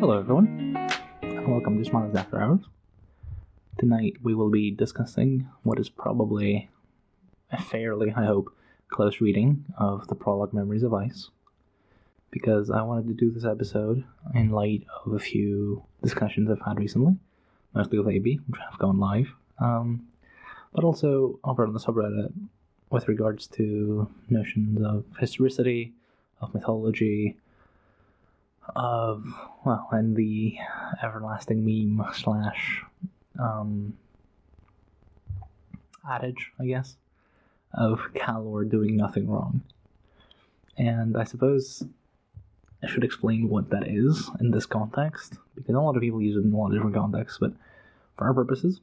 Hello everyone, and welcome to Smiley's After Hours. Tonight we will be discussing what is probably a fairly, I hope, close reading of the Prologue Memories of Ice, because I wanted to do this episode in light of a few discussions I've had recently, mostly with AB, which have gone live, but also over on the subreddit with regards to notions of historicity, of mythology, and the everlasting meme slash adage, I guess, of Kallor doing nothing wrong. And I suppose I should explain what that is in this context, because a lot of people use it in a lot of different contexts, but for our purposes,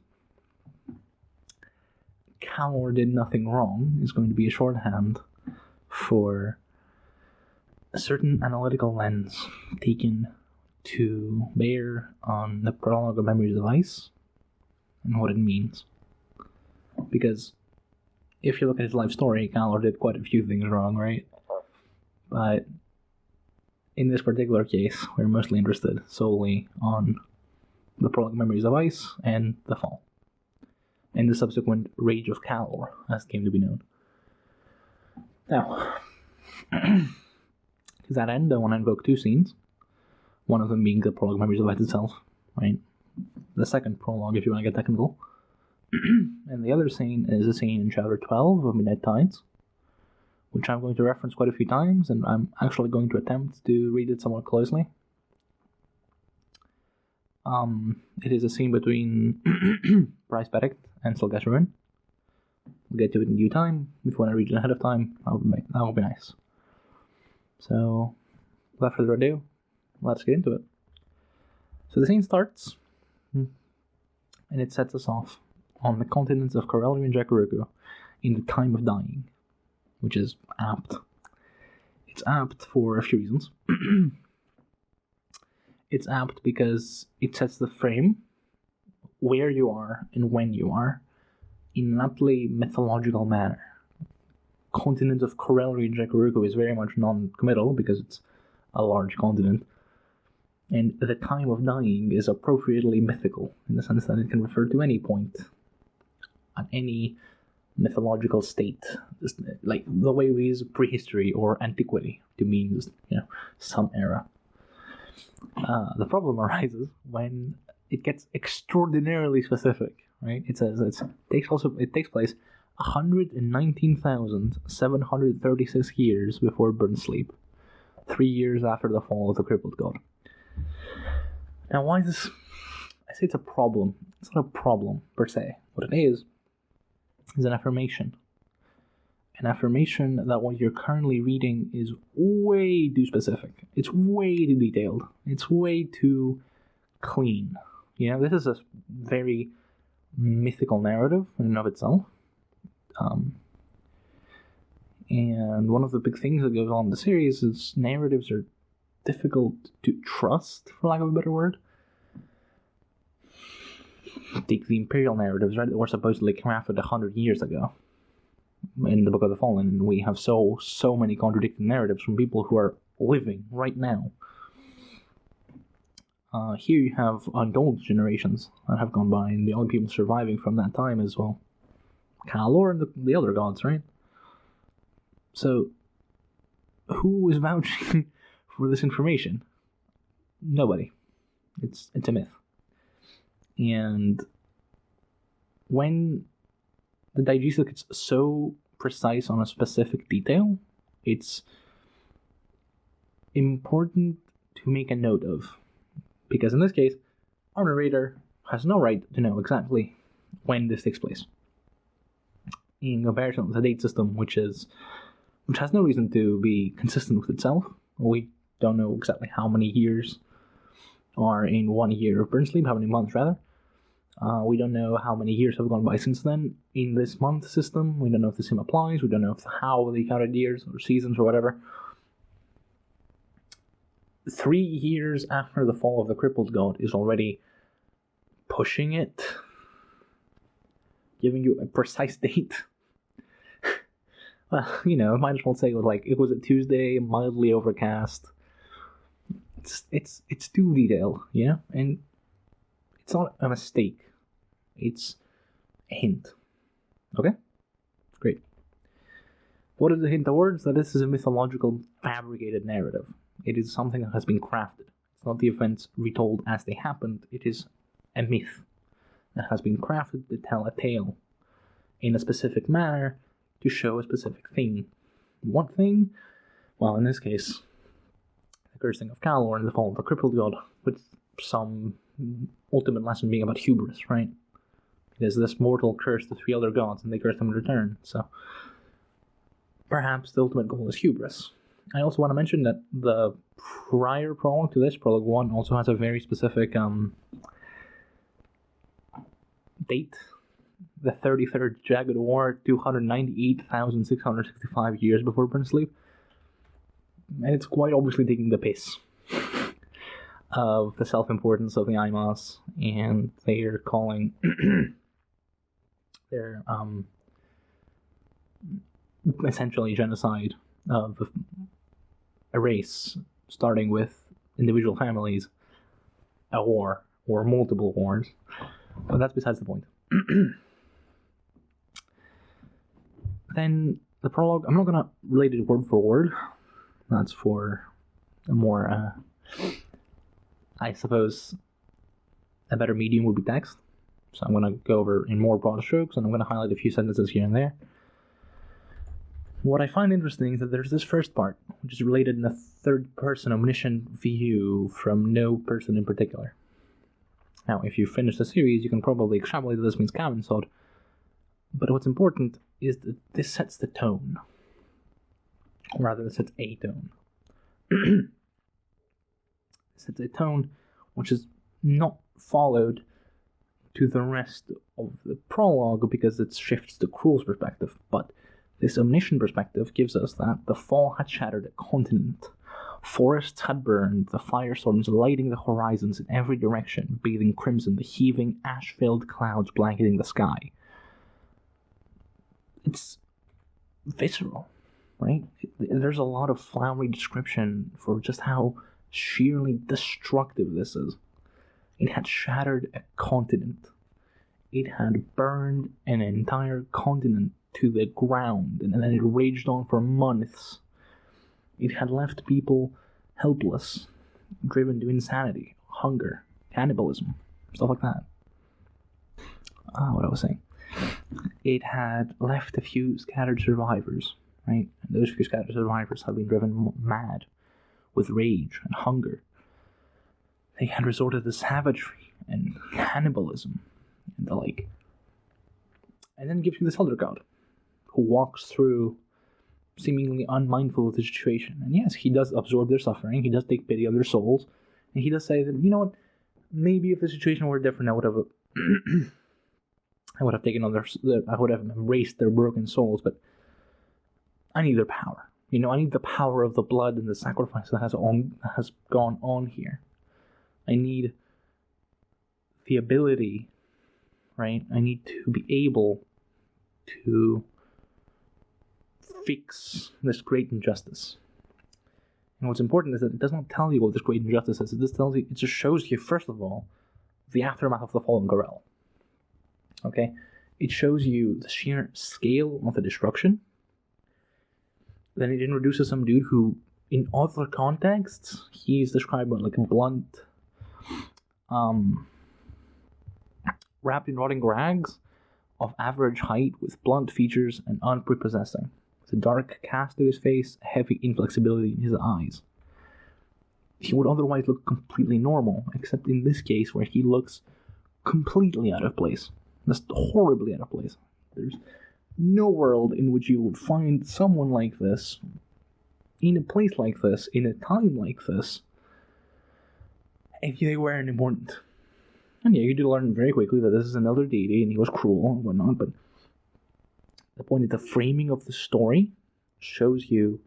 Kallor did nothing wrong is going to be a shorthand for a certain analytical lens taken to bear on the Prologue of Memories of Ice and what it means. Because if you look at his life story, Kallor did quite a few things wrong, right? But in this particular case, we're mostly interested solely on the Prologue of Memories of Ice and the Fall, and the subsequent Rage of Kallor, as it came to be known. Now, to that end, I want to invoke two scenes. One of them being the Prologue Memories of Ice itself, right? The second prologue, if you want to get technical. And the other scene is a scene in Chapter 12 of Midnight Tides, which I'm going to reference quite a few times, and I'm actually going to attempt to read it somewhat closely. It is a scene between Bryce Pettit and Sylgess Ruin. We'll get to it in due time. If you want to read it ahead of time, that would be nice. So, without further ado, let's get into it. So the scene starts, and it sets us off on the continents of Kallor and Draconus in the time of dying, which is apt. It's apt for a few reasons. It's apt because it sets the frame, where you are and when you are, in an aptly mythological manner. Continent of Kallor and Draconus is very much non-committal because it's a large continent, and the time of dying is appropriately mythical in the sense that it can refer to any point at any mythological state, like the way we use prehistory or antiquity to mean some era. The problem arises when it gets extraordinarily specific, right? It says it takes place 119,736 years before burnt sleep, 3 years after the fall of the crippled god. Now, why is this? I say it's a problem. It's not a problem per se. What it is an affirmation. An affirmation that what you're currently reading is way too specific. It's way too detailed. It's way too clean. This is a very mythical narrative in and of itself. And one of the big things that goes on in the series is narratives are difficult to trust, for lack of a better word. Take the Imperial narratives, right, that were supposedly crafted 100 years ago in the Book of the Fallen, and we have so many contradicting narratives from people who are living right now. Here you have untold generations that have gone by, and the only people surviving from that time is, well, Kallor and the other gods, right? So, who is vouching for this information? Nobody. It's a myth. And when the diegesis gets so precise on a specific detail, it's important to make a note of. Because in this case, our narrator has no right to know exactly when this takes place. In comparison with the date system, which has no reason to be consistent with itself. We don't know exactly how many years are in 1 year of burn sleep, how many months rather. We don't know how many years have gone by since then in this month system. We don't know if the same applies. We don't know how they counted years or seasons or whatever. 3 years after the fall of the crippled god is already pushing it, giving you a precise date. Well, might as well say it was a Tuesday, mildly overcast, it's too detailed, yeah, and it's not a mistake. It's a hint. Okay, great. What is the hint towards? That this is a mythological, fabricated narrative. It is something that has been crafted. It's not the events retold as they happened. It is a myth that has been crafted to tell a tale in a specific manner to show a specific thing. What thing? Well, in this case, the cursing of Kallor and the fall of the crippled god, with some ultimate lesson being about hubris, right? Because this mortal cursed the three other gods and they cursed them in return, so perhaps the ultimate goal is hubris. I also want to mention that the prior prologue to this, Prologue 1, also has a very specific date. The 33rd Jagged War, 298,665 years before Prince-Sleep. And it's quite obviously taking the piss of the self-importance of the IMOS, and they're calling their essentially genocide of a race, starting with individual families, a war, or multiple wars. But that's besides the point. Then the prologue, I'm not going to relate it word for word. That's for a more, I suppose, a better medium would be text. So I'm going to go over in more broad strokes, and I'm going to highlight a few sentences here and there. What I find interesting is that there's this first part, which is related in a third-person omniscient view from no person in particular. Now, if you finish the series, you can probably extrapolate that this means Cavan Sod, but what's important is that this sets the tone. Or rather, it sets a tone. It sets a tone which is not followed to the rest of the prologue because it shifts to Cruel's perspective, but this Omnition perspective gives us that the fall had shattered a continent. Forests had burned, the firestorms lighting the horizons in every direction, bathing crimson the heaving, ash-filled clouds blanketing the sky. It's visceral, right? There's a lot of flowery description for just how sheerly destructive this is. It had shattered a continent. It had burned an entire continent to the ground, and then it raged on for months. It had left people helpless, driven to insanity, hunger, cannibalism, stuff like that. What I was saying. It had left a few scattered survivors, right? And those few scattered survivors have been driven mad with rage and hunger. They had resorted to savagery and cannibalism and the like. And then gives you this other god, who walks through seemingly unmindful of the situation. And yes, he does absorb their suffering, he does take pity of their souls, and he does say that, you know what, maybe if the situation were different, I would have taken on I would have embraced their broken souls, but I need their power. You know, I need the power of the blood and the sacrifice that has gone on here. I need the ability, right? I need to be able to fix this great injustice. And what's important is that it does not tell you what this great injustice is. It just shows you, first of all, the aftermath of the fallen Gorel. Okay? It shows you the sheer scale of the destruction. Then it introduces some dude who, in other contexts, he's described like a blunt, wrapped in rotting rags, of average height, with blunt features and unprepossessing, with a dark cast to his face, heavy inflexibility in his eyes. He would otherwise look completely normal, except in this case where he looks completely out of place. Just horribly out of place. There's no world in which you would find someone like this, in a place like this, in a time like this, if they weren't important. And yeah, you do learn very quickly that this is another deity and he was cruel and whatnot, but the point is the framing of the story shows you,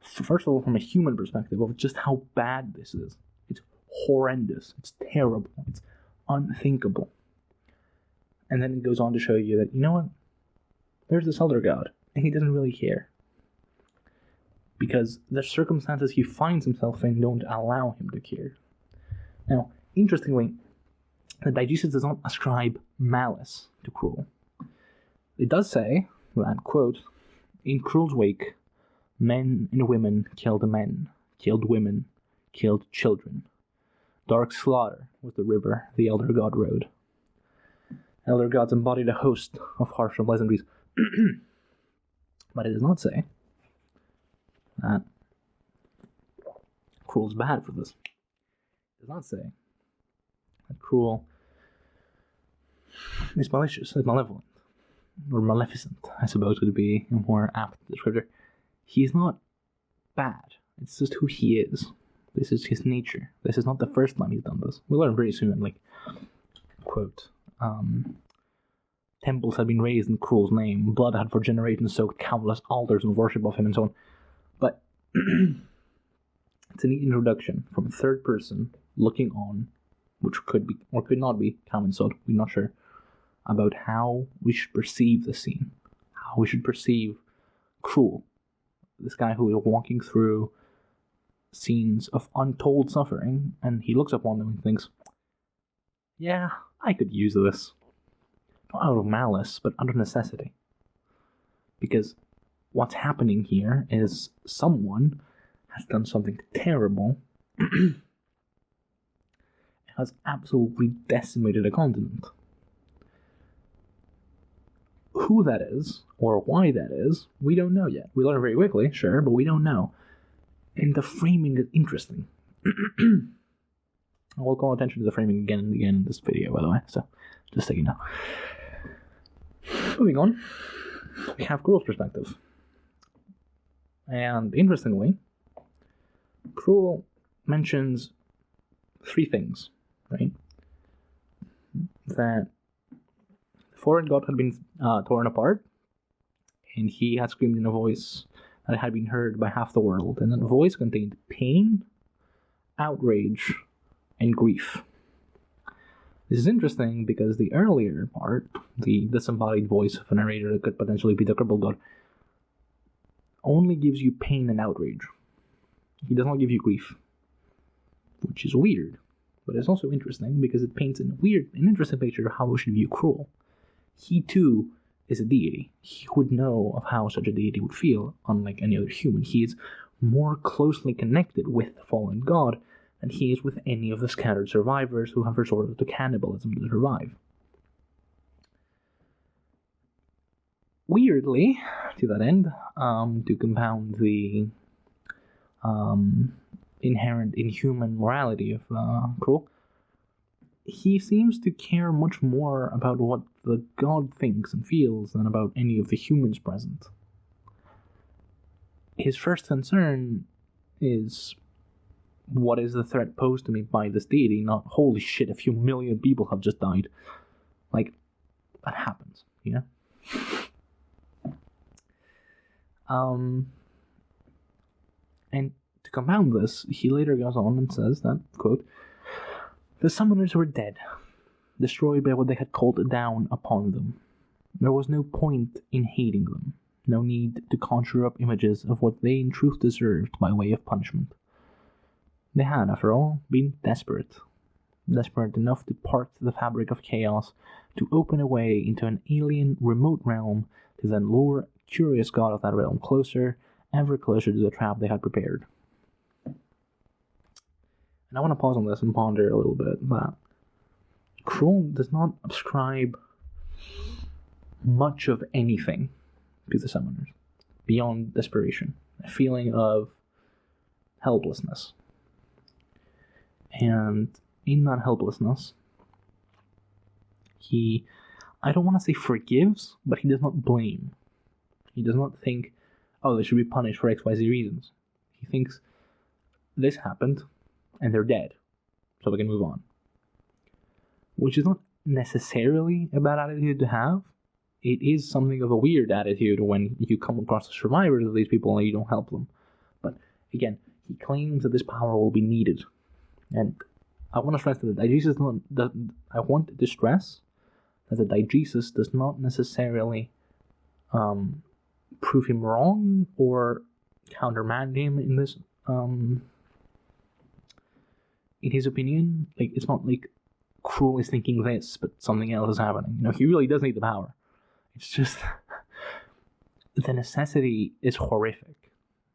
first of all, from a human perspective, of just how bad this is. It's horrendous, it's terrible, it's unthinkable. And then it goes on to show you that, you know what, there's this other god, and he doesn't really care. because the circumstances he finds himself in don't allow him to care. Now, interestingly, the diegesis does not ascribe malice to Cruel. It does say that, quote, in Cruel's wake, men and women killed men, killed women, killed children. Dark slaughter was the river the elder god rode. Elder gods embodied a host of harsh unpleasantries. But it does not say that Cruel's bad for this. It does not say that Cruel is malicious, is malevolent, or maleficent, I suppose would be a more apt descriptor. He is not bad. It's just who he is. This is his nature. This is not the first time he's done this. We'll learn very soon, like, quote, temples had been raised in Cruel's name, blood had for generations soaked countless altars in worship of him, and so on. But it's a neat introduction from a third person looking on, which could be, or could not be, common sod, we're not sure, about how we should perceive the scene, how we should perceive Cruel, this guy who is walking through scenes of untold suffering, and he looks upon them and thinks, yeah, I could use this. Not out of malice, but out of necessity. Because what's happening here is someone has done something terrible and has absolutely decimated a continent. Who that is, or why that is, we don't know yet. We learn very quickly, sure, but we don't know. And the framing is interesting. I will call attention to the framing again and again in this video, by the way, so just so you know. Moving on, we have Cruel's perspective. And interestingly, Cruel mentions three things, right? That the foreign god had been torn apart, and he had screamed in a voice that had been heard by half the world, and that voice contained pain, outrage, and grief. This is interesting because the earlier part, the disembodied voice of a narrator that could potentially be the crippled god, only gives you pain and outrage. He does not give you grief, which is weird, but it's also interesting because it paints an interesting picture of how we should view Cruel. He too is a deity. He would know of how such a deity would feel, unlike any other human. He is more closely connected with the fallen god than he is with any of the scattered survivors who have resorted to cannibalism to survive. Weirdly, to that end, to compound the inherent inhuman morality of Cruel, he seems to care much more about what the god thinks and feels than about any of the humans present. His first concern is, what is the threat posed to me by this deity, not, holy shit, a few million people have just died. Like, that happens, you know? And to compound this, he later goes on and says that, quote, the summoners were dead, destroyed by what they had called down upon them. There was no point in hating them, no need to conjure up images of what they in truth deserved by way of punishment. They had, after all, been desperate enough to part the fabric of chaos, to open a way into an alien, remote realm, to then lure a curious god of that realm closer, ever closer to the trap they had prepared. And I want to pause on this and ponder a little bit that Cruel does not ascribe much of anything to the summoners, beyond desperation, a feeling of helplessness. And in that helplessness, he, I don't want to say forgives, but he does not blame. He does not think, oh, they should be punished for XYZ reasons. He thinks, this happened, and they're dead, so we can move on. Which is not necessarily a bad attitude to have. It is something of a weird attitude when you come across the survivors of these people and you don't help them. But again, he claims that this power will be needed. And I want to stress that the diegesis I want to stress that the diegesis does not necessarily prove him wrong or countermand him in this. In his opinion, like, it's not like Cruel is thinking this, but something else is happening. You know, he really does need the power. It's just the necessity is horrific,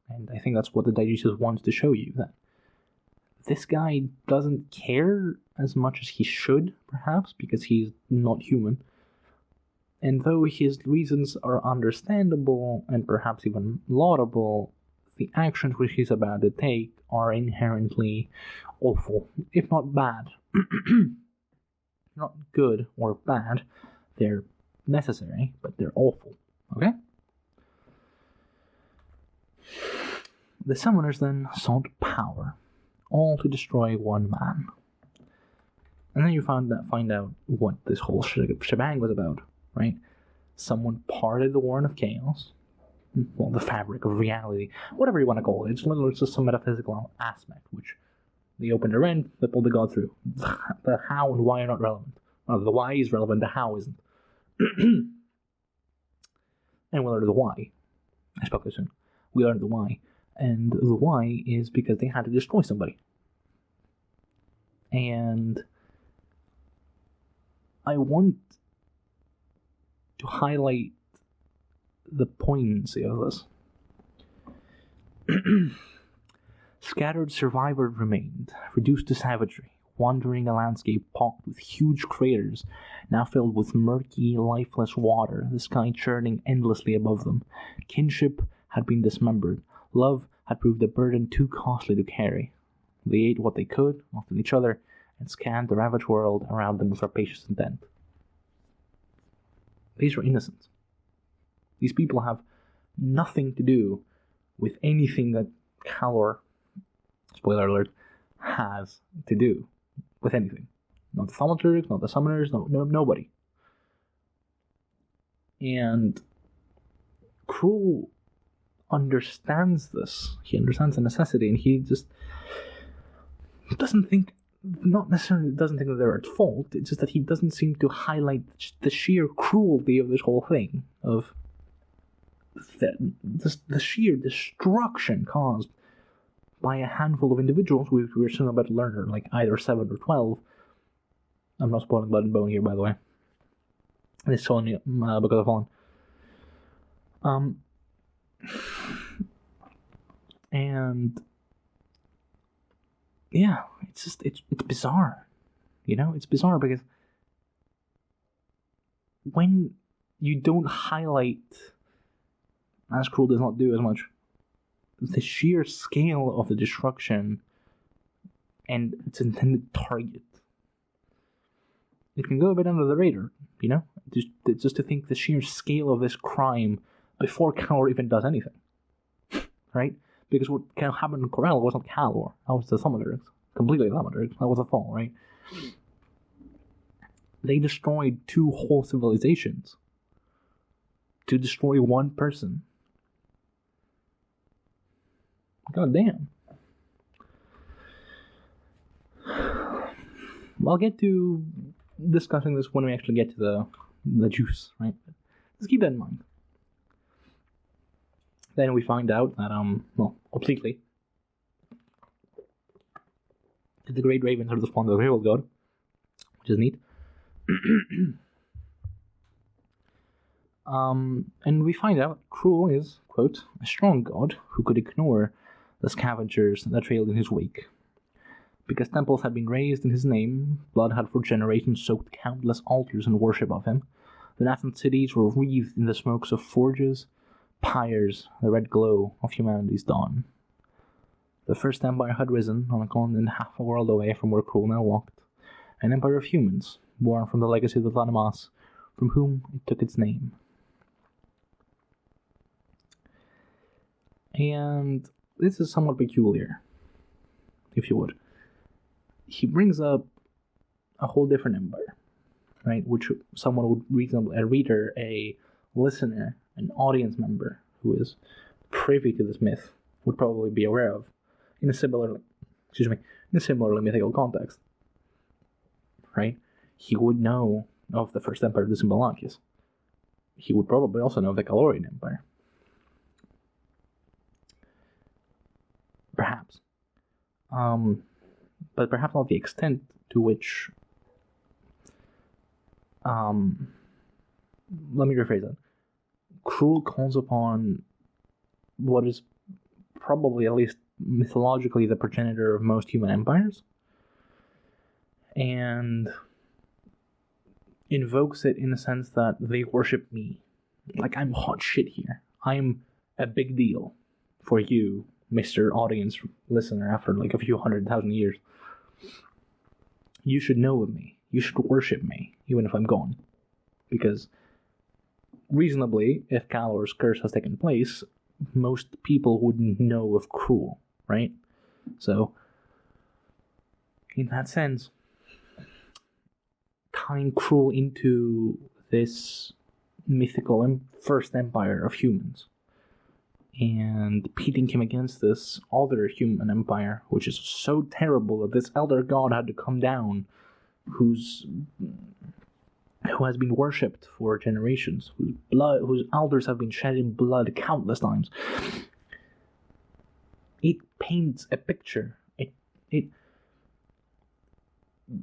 and I think that's what the Digesis wants to show you, that this guy doesn't care as much as he should, perhaps, because he's not human. And though his reasons are understandable and perhaps even laudable, the actions which he's about to take are inherently awful, if not bad. Not good or bad, they're necessary, but they're awful, okay? The summoners then sought power, all to destroy one man. And then you find out what this whole shebang was about, right? Someone parted the Warren of Chaos, well, the fabric of reality, whatever you want to call it. It's literally just some metaphysical aspect, which they opened a rent, they pulled the god through. The how and why are not relevant. Well, the why is relevant, the how isn't. And we learned the why. I spoke too soon. We learned the why. And the why is because they had to destroy somebody. And I want to highlight the poignancy of this. Scattered survivors remained, reduced to savagery, wandering a landscape pocked with huge craters, now filled with murky, lifeless water, the sky churning endlessly above them. Kinship had been dismembered. Love had proved a burden too costly to carry. They ate what they could, often each other, and scanned the ravaged world around them with rapacious intent. These are innocent. These people have nothing to do with anything that Kallor, spoiler alert, has to do with anything. Not the thaumaturgs, not the summoners, nobody. And Cruel understands this. He understands the necessity, and he just doesn't think, not necessarily doesn't think that they're at fault, it's just that he doesn't seem to highlight the sheer cruelty of this whole thing, of the sheer destruction caused by a handful of individuals. We're soon about to learn, like either 7 or 12. I'm not spoiling Blood and Bone here, by the way. It's only Book of the Fallen. And yeah, it's bizarre. You know, it's bizarre because when you don't highlight, as Cruel does not do as much, the sheer scale of the destruction and its intended target, it can go a bit under the radar, you know? Just to think the sheer scale of this crime before Kallor even does anything, right? Because what happened in Corel wasn't Kallor, that was the Thaumaturgs, completely Thaumaturgs, that was a fall, right? They destroyed 2 whole civilizations to destroy one person. God damn. I'll get to discussing this when we actually get to the juice, right? Just keep that in mind. Then we find out that, obliquely, that the Great Ravens are the spawn of the Herald God, which is neat. And we find out Cruel is, quote, a strong god who could ignore the scavengers that trailed in his wake. Because temples had been raised in his name, blood had for generations soaked countless altars in worship of him, the nascent cities were wreathed in the smokes of forges, pyres, the red glow of humanity's dawn. The First Empire had risen on a continent half a world away from where Cruel now walked, an empire of humans, born from the legacy of the Tlanamas, from whom it took its name. And this is somewhat peculiar, if you would. He brings up a whole different empire, right? Which someone would reasonably, a reader, a listener, an audience member who is privy to this myth would probably be aware of in a similarly mythical context, right? He would know of the First Empire of the Symbolachius. He would probably also know of the Kallorian Empire. but perhaps not the extent to which. Let me rephrase that. Krul calls upon what is probably, at least mythologically, the progenitor of most human empires, and invokes it in the sense that they worship me. Like, I'm hot shit here. I'm a big deal for you, Mr. Audience Listener, after like a few 100,000 years. You should know of me. You should worship me, even if I'm gone. Because, reasonably, if Kallor's curse has taken place, most people wouldn't know of Krul, right? So, in that sense, tying Krul into this mythical first empire of humans, and pitting him against this other human empire, which is so terrible that this elder god had to come down, who has been worshipped for generations, whose elders have been shedding blood countless times. It paints a picture. It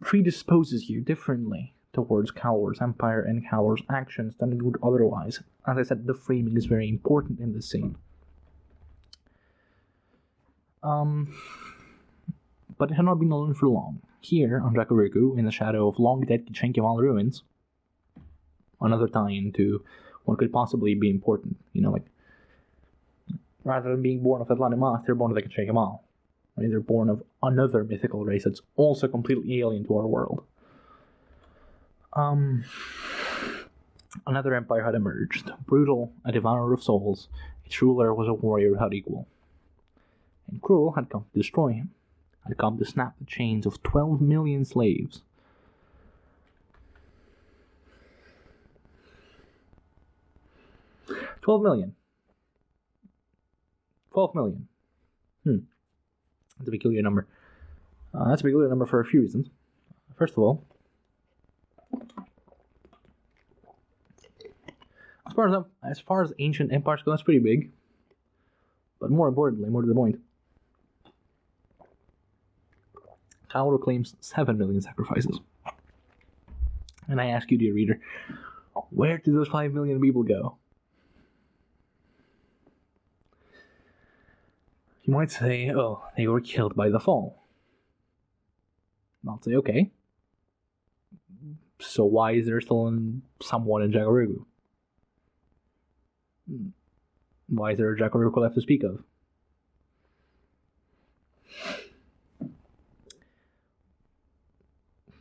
predisposes you differently towards Kallor's empire and Kallor's actions than it would otherwise. As I said, the framing is very important in this scene. But it had not been alone for long. Here, on Dracoruku, in the shadow of long-dead Kichenkival ruins, another tie-in to what could possibly be important. You know, like, rather than being born of Atlanimath, they're born of the Kichenkival. Right? They're born of another mythical race that's also completely alien to our world. Another empire had emerged. Brutal, a devourer of souls, its ruler was a warrior without equal. And Krul had come to destroy him, had come to snap the chains of 12 million slaves. $12 million. That's a peculiar number. That's a peculiar number for a few reasons. First of all, as far as ancient empires go, that's pretty big. But more importantly, more to the point, Kallor claims 7 million sacrifices. And I ask you, dear reader, where did those 5 million people go? You might say, oh, they were killed by the fall. I'll say, okay. So why is there still someone in Dracoruku? Why is there a Dracoruku left to speak of?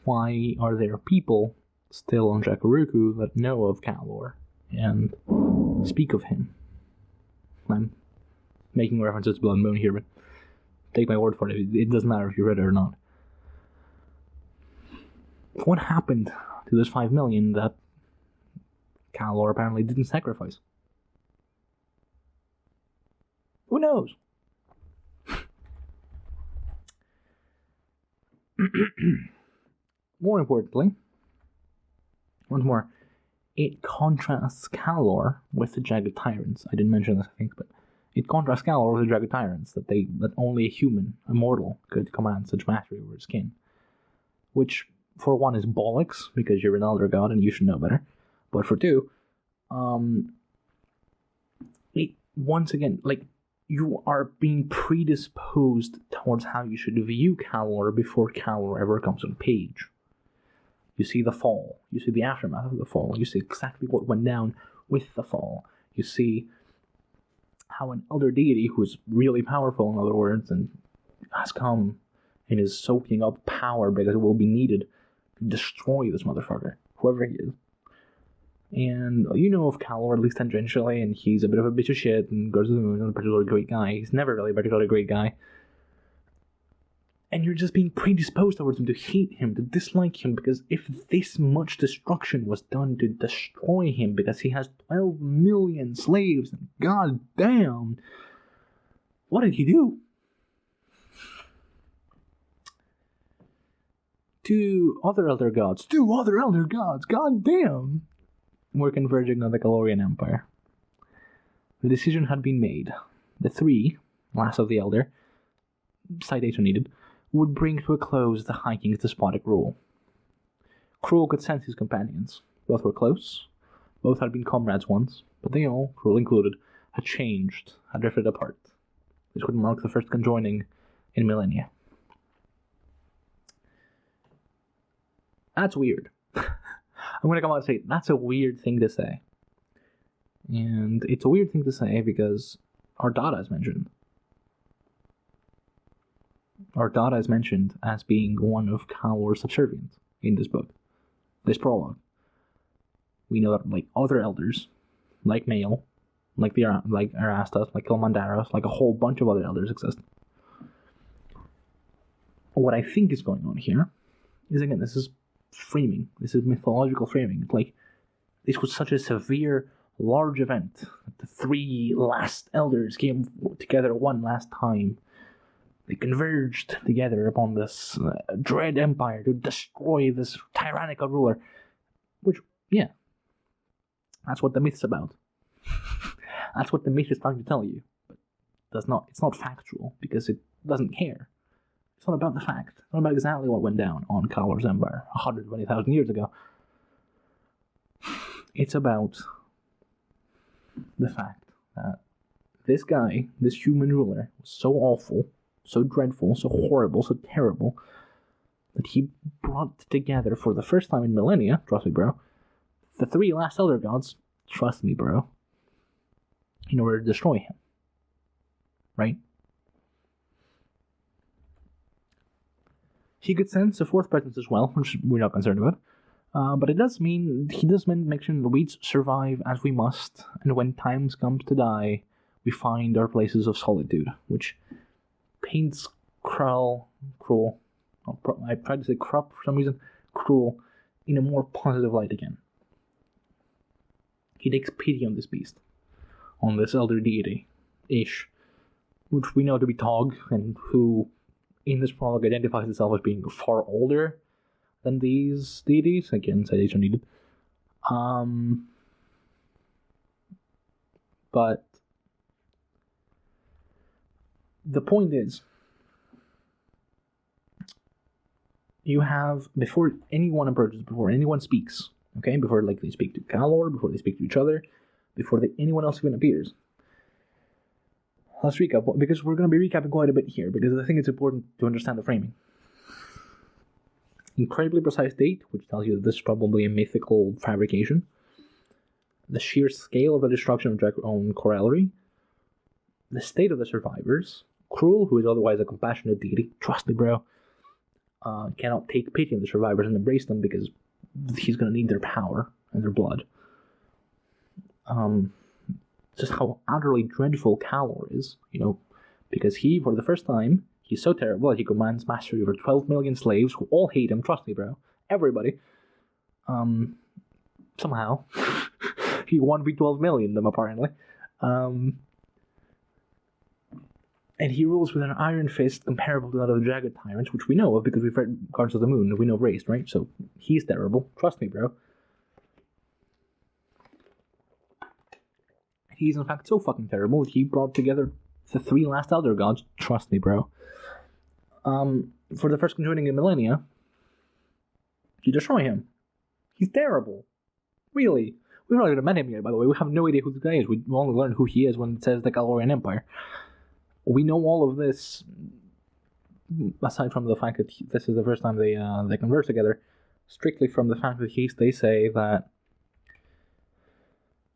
Why are there people still on Dracoruku that know of Kallor and speak of him? I'm making references to Blood and Bone here, but take my word for it. It doesn't matter if you read it or not. What happened to those 5 million that Kallor apparently didn't sacrifice? Who knows? More importantly, once more, it contrasts Kallor with the Jagged Tyrants. I didn't mention this, I think, but it contrasts Kallor with the Jagged Tyrants, that only a human, a mortal, could command such mastery over his skin. Which, for one, is bollocks, because you're an elder god and you should know better. But for two, it, once again, like, you are being predisposed towards how you should view Kallor before Kallor ever comes on page. You see the fall. You see the aftermath of the fall. You see exactly what went down with the fall. You see how an elder deity who is really powerful, in other words, and has come and is soaking up power because it will be needed to destroy this motherfucker, whoever he is. And you know of Kallor, at least tangentially, and he's a bit of a bitch of shit and goes to the moon, not a particularly great guy. He's never really a particularly great guy. And you're just being predisposed towards him, to hate him, to dislike him, because if this much destruction was done to destroy him because he has 12 million slaves, and god damn, what did he do? Two other elder gods, god damn, were converging on the Kallorian Empire. The decision had been made. The three, last of the elder, citation needed, would bring to a close the High King's despotic rule. Cruel could sense his companions. Both were close, both had been comrades once, but they all, Cruel included, had changed, had drifted apart. This would mark the first conjoining in millennia. That's weird. I'm going to come out and say, that's a weird thing to say. And it's a weird thing to say because Ardata is mentioned. Ardata is mentioned as being one of Kallor's subservients in this book, this prologue. We know that, like other elders, like Mael, like Erastus, like Kilmandaros, like a whole bunch of other elders exist. What I think is going on here is, again, this is framing. This is mythological framing. It's like, this was such a severe, large event that the three last elders came together one last time. They converged together upon this dread empire to destroy this tyrannical ruler. Which, yeah, that's what the myth's about. That's what the myth is trying to tell you. But it's not factual, because it doesn't care. It's not about the fact. It's not about exactly what went down on Kallor's empire 120,000 years ago. It's about the fact that this guy, this human ruler, was so awful, so dreadful, so horrible, so terrible, that he brought together for the first time in millennia, trust me bro, the three last elder gods, trust me bro, in order to destroy him. Right? He could sense a fourth presence as well, which we're not concerned about. But he does mention the weeds survive as we must, and when times comes to die, we find our places of solitude, which paints Cruel, I tried to say Krupp for some reason, Cruel, in a more positive light again. He takes pity on this beast, on this elder deity-ish, which we know to be Tog, and who, in this prologue, identifies itself as being far older than these deities. Again, citation needed. But the point is, you have, before anyone approaches, before anyone speaks, okay, before like they speak to Kallor, before they speak to each other, before anyone else even appears. Let's recap, because we're going to be recapping quite a bit here, because I think it's important to understand the framing. Incredibly precise date, which tells you that this is probably a mythical fabrication. The sheer scale of the destruction of Draco's own corollary. The state of the survivors. Cruel, who is otherwise a compassionate deity, trust me bro, cannot take pity on the survivors and embrace them because he's going to need their power and their blood. Just how utterly dreadful Kallor is, because he, for the first time, he's so terrible that he commands mastery over 12 million slaves who all hate him, trust me bro, everybody. Somehow, he 1v12 million them apparently. And he rules with an iron fist comparable to that of the Dr of Tyrants, which we know of because we've read Guardians of the Moon, and we know Raised, right? So, he's terrible, trust me bro. He's in fact so fucking terrible that he brought together the three last elder gods, trust me bro. For the first conjoining in millennia, you destroy him. He's terrible. Really. We've not even met him yet, by the way. We have no idea who this guy is. We only learn who he is when it says the Kallorian Empire. We know all of this, aside from the fact that this is the first time they converse together, strictly from the fact that they say that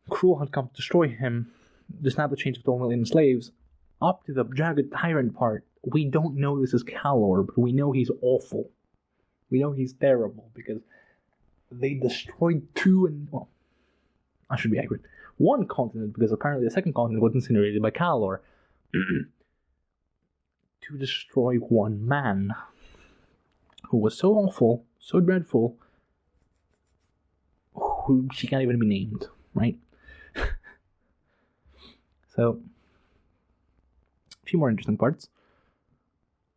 Cruel had come to destroy him, to snap the chains of 12 million slaves. Up to the Jagged Tyrant part, we don't know this is Kallor, but we know he's awful. We know he's terrible, because they destroyed I should be accurate, one continent, because apparently the second continent was incinerated by Kallor, to destroy one man, who was so awful, so dreadful, who she can't even be named, right? So, a few more interesting parts.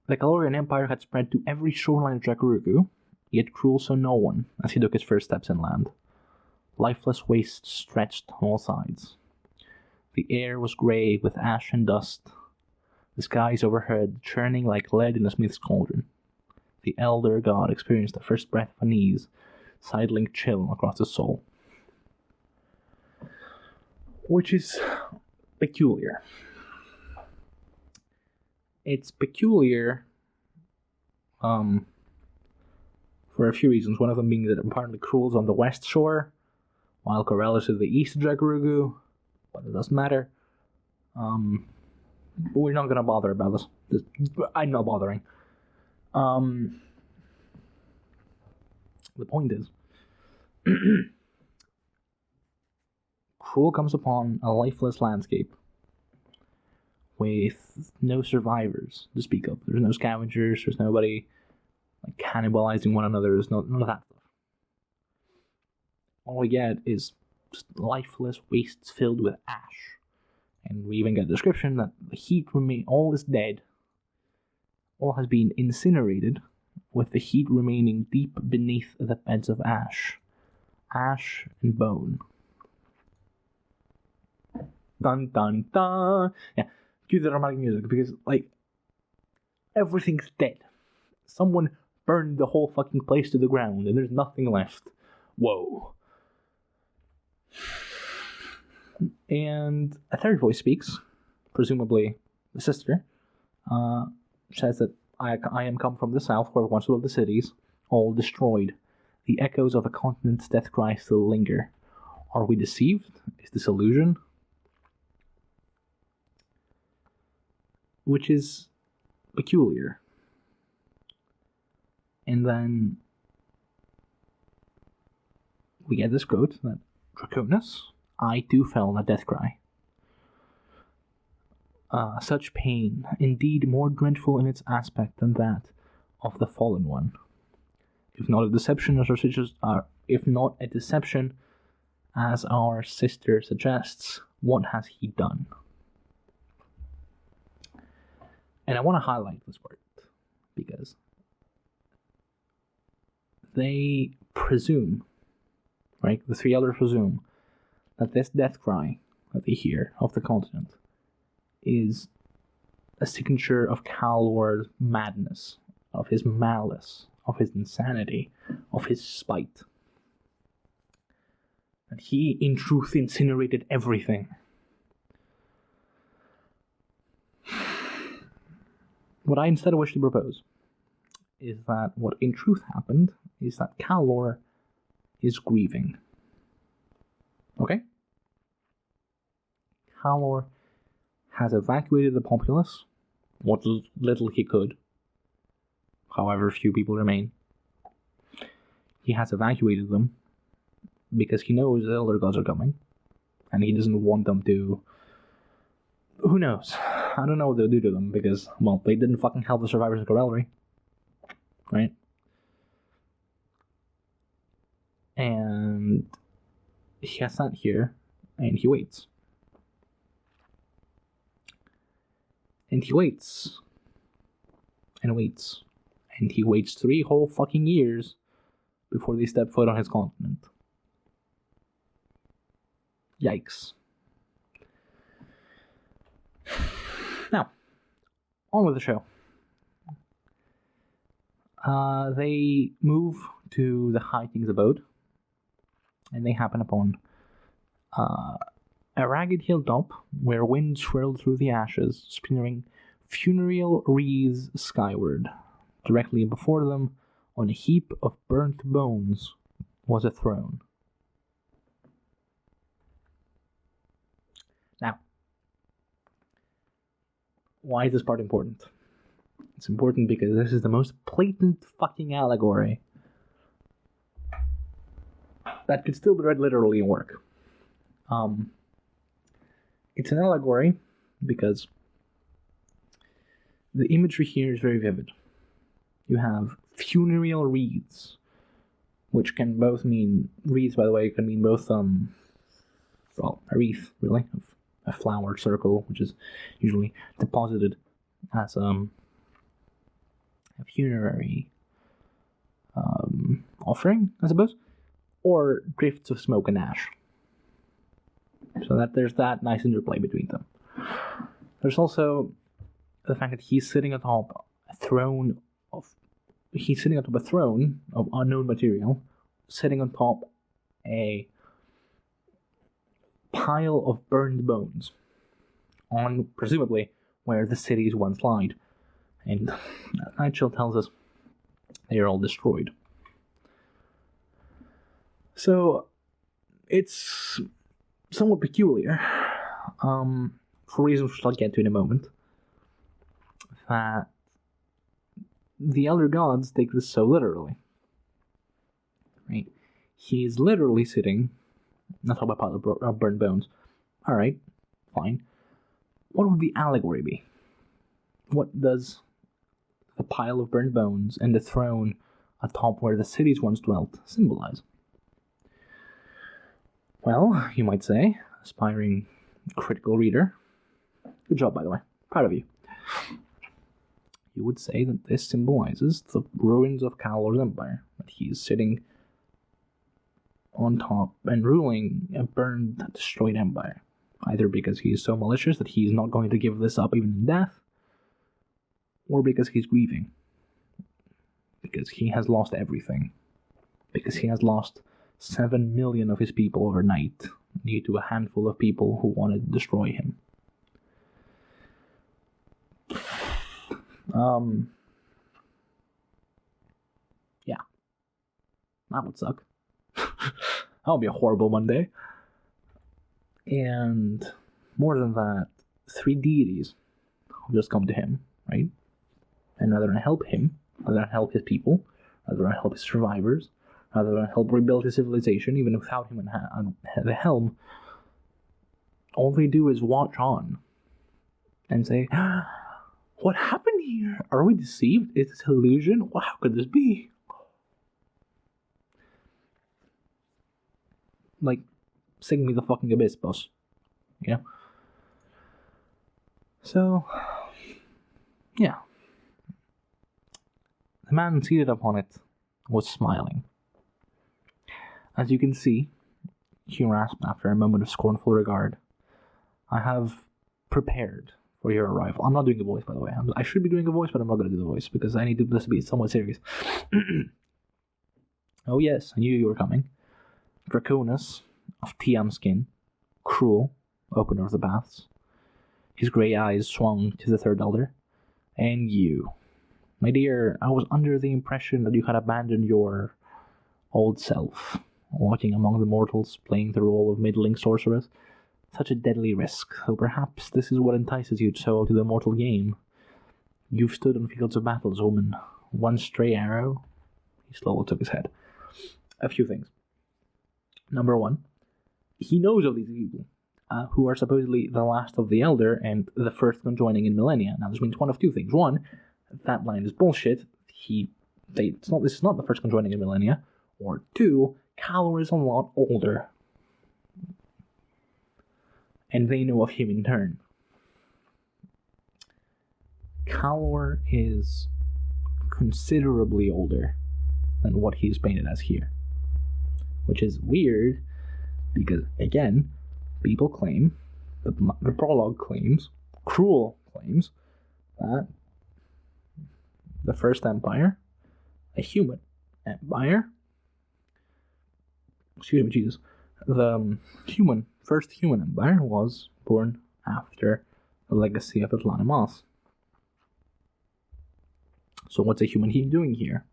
The Kallorian Empire had spread to every shoreline of Dracoruku, yet Cruel saw no one as he took his first steps inland. Lifeless wastes stretched on all sides. The air was grey with ash and dust. The skies overhead churning like lead in a smith's cauldron. The elder god experienced the first breath of unease, sidling chill across his soul. Which is peculiar. It's peculiar for a few reasons. One of them being that apparently Cruel's on the west shore, while Corellus is the east of Dracorugu, but it doesn't matter. We're not going to bother about this. I'm not bothering. The point is, Cruel comes upon a lifeless landscape with no survivors to speak of. There's no scavengers, there's nobody like cannibalizing one another, there's none of that stuff. All we get is just lifeless wastes filled with ash. And we even get a description that the heat all is dead. All has been incinerated, with the heat remaining deep beneath the beds of ash. Ash and bone. Dun dun dun! Yeah, cue the dramatic music, because, like, everything's dead. Someone burned the whole fucking place to the ground, and there's nothing left. Whoa. And a third voice speaks, presumably the sister, says that I am come from the south, where once were the cities, all destroyed. The echoes of a continent's death cry still linger. Are we deceived? Is this illusion? Which is peculiar. And then we get this quote that Draconus, I too felt a death cry. Such pain, indeed more dreadful in its aspect than that of the fallen one. If not a deception as our sister suggests, what has he done? And I want to highlight this part, because they presume, right, the three elders presume, that this death cry that they hear of the continent is a signature of Kallor's madness, of his malice, of his insanity, of his spite. That he, in truth, incinerated everything. What I instead wish to propose is that what in truth happened is that Kallor is grieving. Okay? Kallor has evacuated the populace, what little he could, however few people remain. He has evacuated them because he knows the elder gods are coming, and he doesn't want them to... Who knows? I don't know what they'll do to them, because, well, they didn't fucking help the survivors of Corellery. Right? And he has sat here, and he waits. And he waits. And waits. And he waits 3 whole fucking years before they step foot on his continent. Yikes. Now, on with the show. They move to the High King's abode, and they happen upon a ragged hilltop where wind swirled through the ashes, spinning funereal wreaths skyward. Directly before them, on a heap of burnt bones, was a throne. Now, why is this part important? It's important because this is the most blatant fucking allegory that could still be read literally in work. It's an allegory because the imagery here is very vivid. You have funereal wreaths, which can both mean... Wreaths, by the way, can mean both, a wreath, really, of a flowered circle, which is usually deposited as a funerary offering, I suppose, or drifts of smoke and ash. So that there's that nice interplay between them. There's also the fact that he's sitting atop a throne of unknown material, sitting on top a pile of burned bones on, presumably, where the cities once lied. And Nigel tells us they are all destroyed. So, it's somewhat peculiar, for reasons which I'll get to in a moment, that the Elder Gods take this so literally. Right? He is literally sitting on top of a pile of burned bones. Alright, fine. What would the allegory be? What does the pile of burned bones and the throne atop where the cities once dwelt symbolize? Well, you might say, aspiring critical reader, good job by the way, proud of you. You would say that this symbolizes the ruins of Kallor's empire, that he is sitting on top and ruling a burned, destroyed empire, either because he is so malicious that he is not going to give this up even in death, or because he's grieving, because he has lost everything, because he has lost 7 million of his people overnight due to a handful of people who wanted to destroy him. Yeah. That would suck. That would be a horrible Monday. And more than that, 3 deities have just come to him, right? And rather than help him, rather than help his people, rather than help his survivors, rather than help rebuild his civilization, even without him at the helm, all they do is watch on and say, what happened here? Are we deceived? Is this illusion? Well, how could this be? Like, sing me the fucking abyss, boss. You know? So, yeah. The man seated upon it was smiling. As you can see, he rasped after a moment of scornful regard, I have prepared for your arrival. I'm not doing a voice, by the way. I should be doing a voice, but I'm not going to do the voice, because I need this to be somewhat serious. Oh yes, I knew you were coming. Draconus, of Tiam skin, cruel, opener of the baths. His grey eyes swung to the third elder. And you. My dear, I was under the impression that you had abandoned your old self, walking among the mortals, playing the role of middling sorceress. Such a deadly risk, though perhaps this is what entices you so to the mortal game. You've stood on fields of battles, woman. One stray arrow. He slowly took his head. A few things. Number one, he knows of these people, who are supposedly the last of the Elder and the first conjoining in millennia. Now, this means one of two things. One, that line is bullshit. This is not the first conjoining in millennia. Or two, Kallor is a lot older. And they know of him in turn. Kallor is considerably older than what he's painted as here. Which is weird, because, again, people claim, the Prologue claims, cruel claims, that the First Empire, a human empire, the first human empire was born after the legacy of Atlanimas. So what's a human doing here?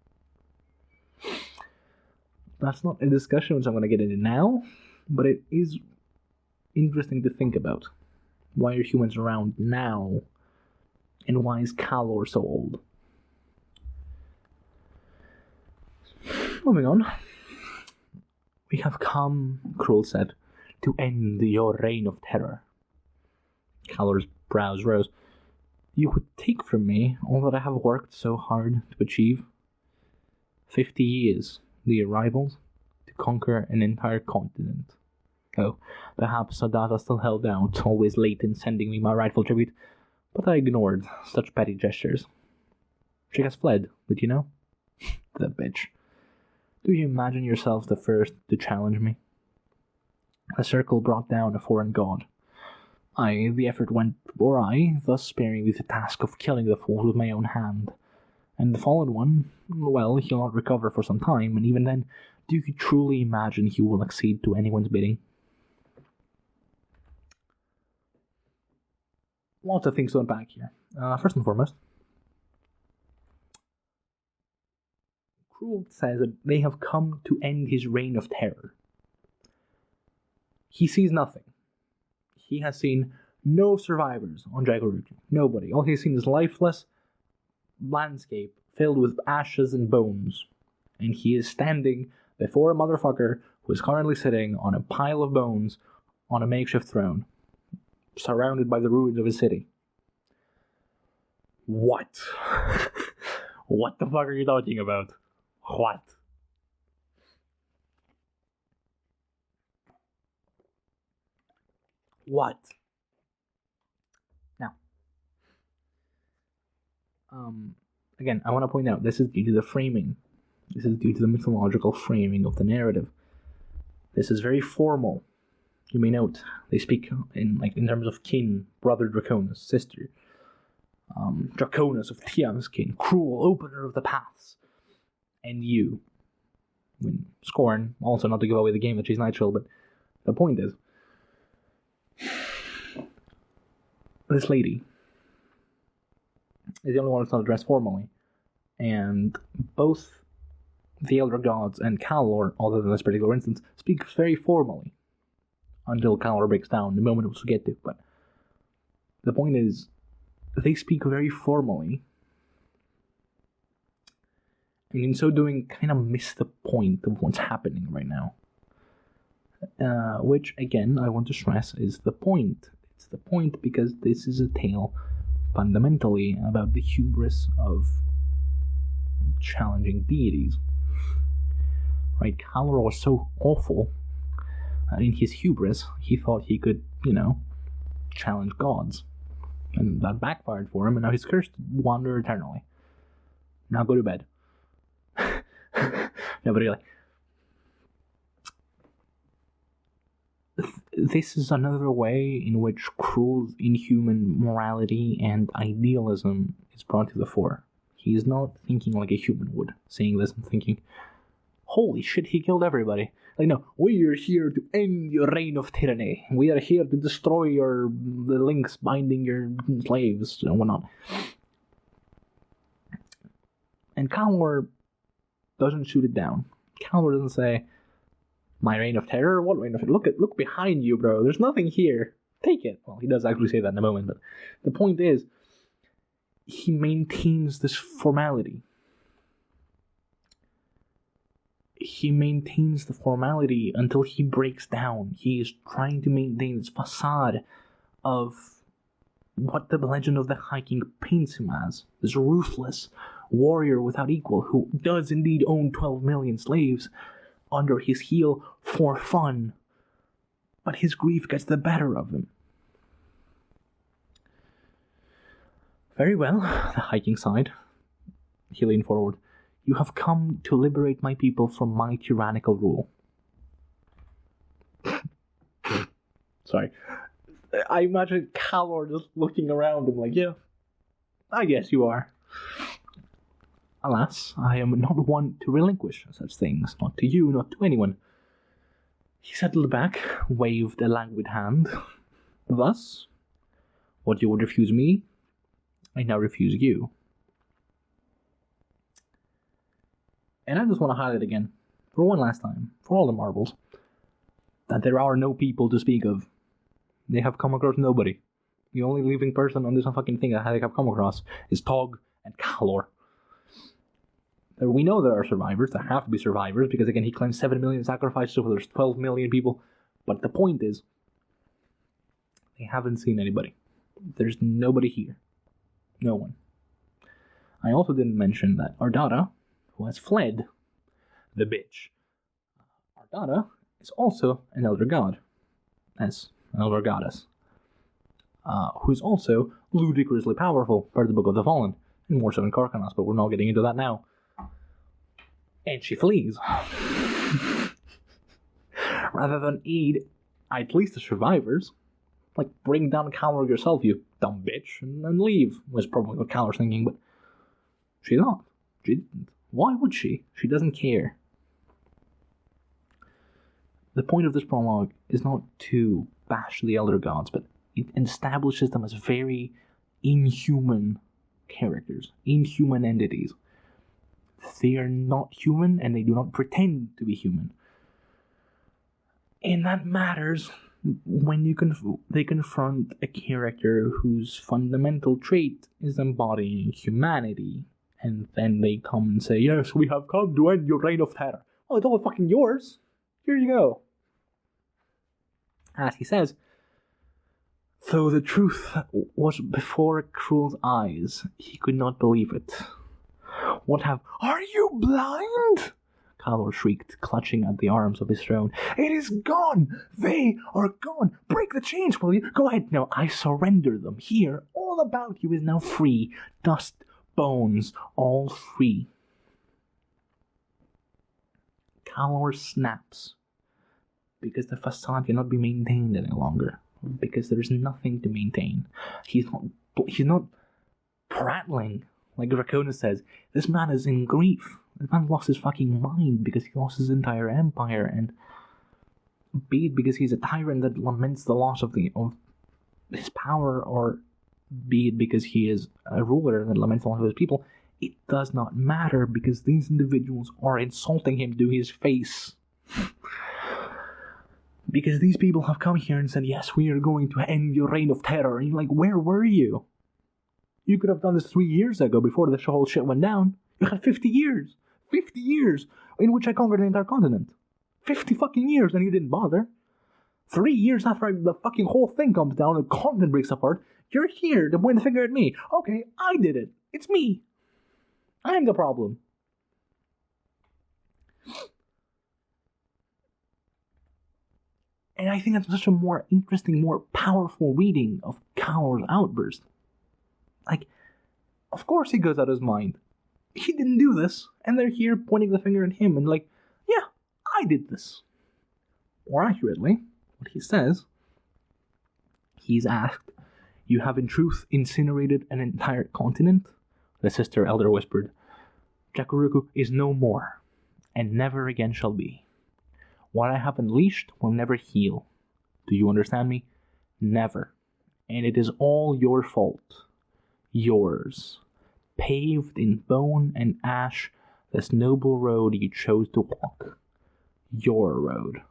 That's not a discussion which I'm going to get into now, but it is interesting to think about. Why are humans around now, and why is Kallor so old? Moving on. We have come, Krull said, to end your reign of terror. Kallor's brows rose. You would take from me all that I have worked so hard to achieve. 50 years, the arrivals, to conquer an entire continent. Oh, perhaps Sadata still held out, always late in sending me my rightful tribute, but I ignored such petty gestures. She has fled, did you know? The bitch. Do you imagine yourself the first to challenge me? The circle brought down a foreign god. The effort went awry, thus sparing me the task of killing the fool with my own hand. And the fallen one, well, he'll not recover for some time, and even then, do you truly imagine he will accede to anyone's bidding? Lots of things to unpack here. First and foremost, Cruel says that they have come to end his reign of terror. He sees nothing. He has seen no survivors on Draconus. Nobody. All he's seen is lifeless landscape filled with ashes and bones. And he is standing before a motherfucker who is currently sitting on a pile of bones on a makeshift throne, surrounded by the ruins of his city. What? What the fuck are you talking about? What? What? Now, again, I want to point out, this is due to the framing. This is due to the mythological framing of the narrative. This is very formal. You may note, they speak in terms of kin, brother Draconus, sister. Draconus of Tiam's kin, cruel opener of the paths. And you. I mean, Scorn, also not to give away the game that she's Nightshell, but the point is, this lady is the only one that's not addressed formally. And both the Elder Gods and Kallor, other than this particular instance, speak very formally. Until Kallor breaks down, the moment we'll get to. But the point is, they speak very formally. And in so doing, kind of miss the point of what's happening right now. Which, again, I want to stress is the point. It's the point because this is a tale fundamentally about the hubris of challenging deities. Right? Kallor was so awful that in his hubris, he thought he could, challenge gods. And that backfired for him, and now he's cursed to wander eternally. Now go to bed. No, but really. This is another way in which cruel, inhuman morality and idealism is brought to the fore. He is not thinking like a human would, saying this and thinking, holy shit, he killed everybody. Like, no, we are here to end your reign of tyranny. We are here to destroy the links binding your slaves and whatnot. And Kallor doesn't shoot it down. Kallor doesn't say, my reign of terror? What reign of terror? Look behind you, bro. There's nothing here. Take it. Well, he does actually say that in a moment, but the point is, he maintains this formality. He maintains the formality until he breaks down. He is trying to maintain this facade of what the legend of the High King paints him as. This ruthless warrior without equal who does indeed own 12 million slaves under his heel for fun. But his grief gets the better of him. Very well, the High King sighed. He leaned forward. You have come to liberate my people from my tyrannical rule. Sorry. I imagine Kallor just looking around him like, yeah, I guess you are. Alas, I am not one to relinquish such things, not to you, not to anyone. He settled back, waved a languid hand. Thus, what you would refuse me, I now refuse you. And I just want to highlight again, for one last time, for all the marbles, that there are no people to speak of. They have come across nobody. The only living person on this fucking thing that they have come across is Tog and Kallor. We know there are survivors, there have to be survivors, because again he claims 7 million sacrifices, so there's 12 million people. But the point is, they haven't seen anybody. There's nobody here. No one. I also didn't mention that Ardata, who has fled the bitch, Ardata is also an elder god, as an elder goddess, who is also ludicrously powerful, per the Book of the Fallen, and more so in Karkanos, but we're not getting into that now. And she flees. Rather than aid at least the survivors, Like, bring down Kallor yourself, you dumb bitch, and then leave, was probably what Kallor's thinking, but she's not. She didn't. Why would she? She doesn't care. The point of this prologue is not to bash the Elder Gods, but it establishes them as very inhuman characters, inhuman entities. They are not human, and they do not pretend to be human. And that matters when they confront a character whose fundamental trait is embodying humanity, and then they come and say, yes, we have come to end your reign of terror. Oh, it's all fucking yours. Here you go. As he says, though the truth was before Cruel's eyes, he could not believe it. Are you blind? Kallor shrieked, clutching at the arms of his throne. It is gone! They are gone! Break the chains, will you? Go ahead. No, I surrender them. Here, all about you is now free. Dust, bones, all free. Kallor snaps, because the facade cannot be maintained any longer, because there is nothing to maintain. He's not prattling, like Draconus says. This man is in grief. This man lost his fucking mind because he lost his entire empire, and be it because he's a tyrant that laments the loss of his power, or be it because he is a ruler that laments the loss of his people, it does not matter, because these individuals are insulting him to his face. Because these people have come here and said, yes, we are going to end your reign of terror. And you're like, where were you? You could have done this 3 years ago before this whole shit went down. You had 50 years. 50 years in which I conquered the entire continent. 50 fucking years, and you didn't bother. 3 years after the fucking whole thing comes down and the continent breaks apart, you're here to point the finger at me. Okay, I did it. It's me. I'm the problem. And I think that's such a more interesting, more powerful reading of Kallor's outburst. Like, of course he goes out of his mind. He didn't do this, and they're here pointing the finger at him and like, yeah, I did this. More accurately, what he says, he's asked, you have in truth incinerated an entire continent? The sister elder whispered, Jacuruku is no more, and never again shall be. What I have unleashed will never heal. Do you understand me? Never. And it is all your fault. Yours. Paved in bone and ash, this noble road you chose to walk. Your road.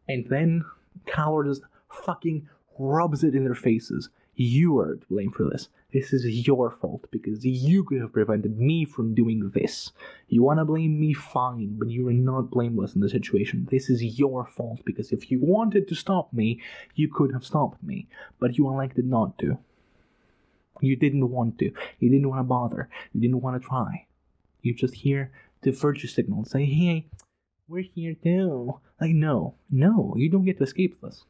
And then Kallor just fucking rubs it in their faces. You are to blame for this. This is your fault, because you could have prevented me from doing this. You want to blame me, fine, but you are not blameless in the situation. This is your fault, because if you wanted to stop me, you could have stopped me, but you elected not to. You didn't want to. You didn't want to bother. You didn't want to try. You're just here to virtue signal and say, hey, we're here too. Like, no, you don't get to escape this.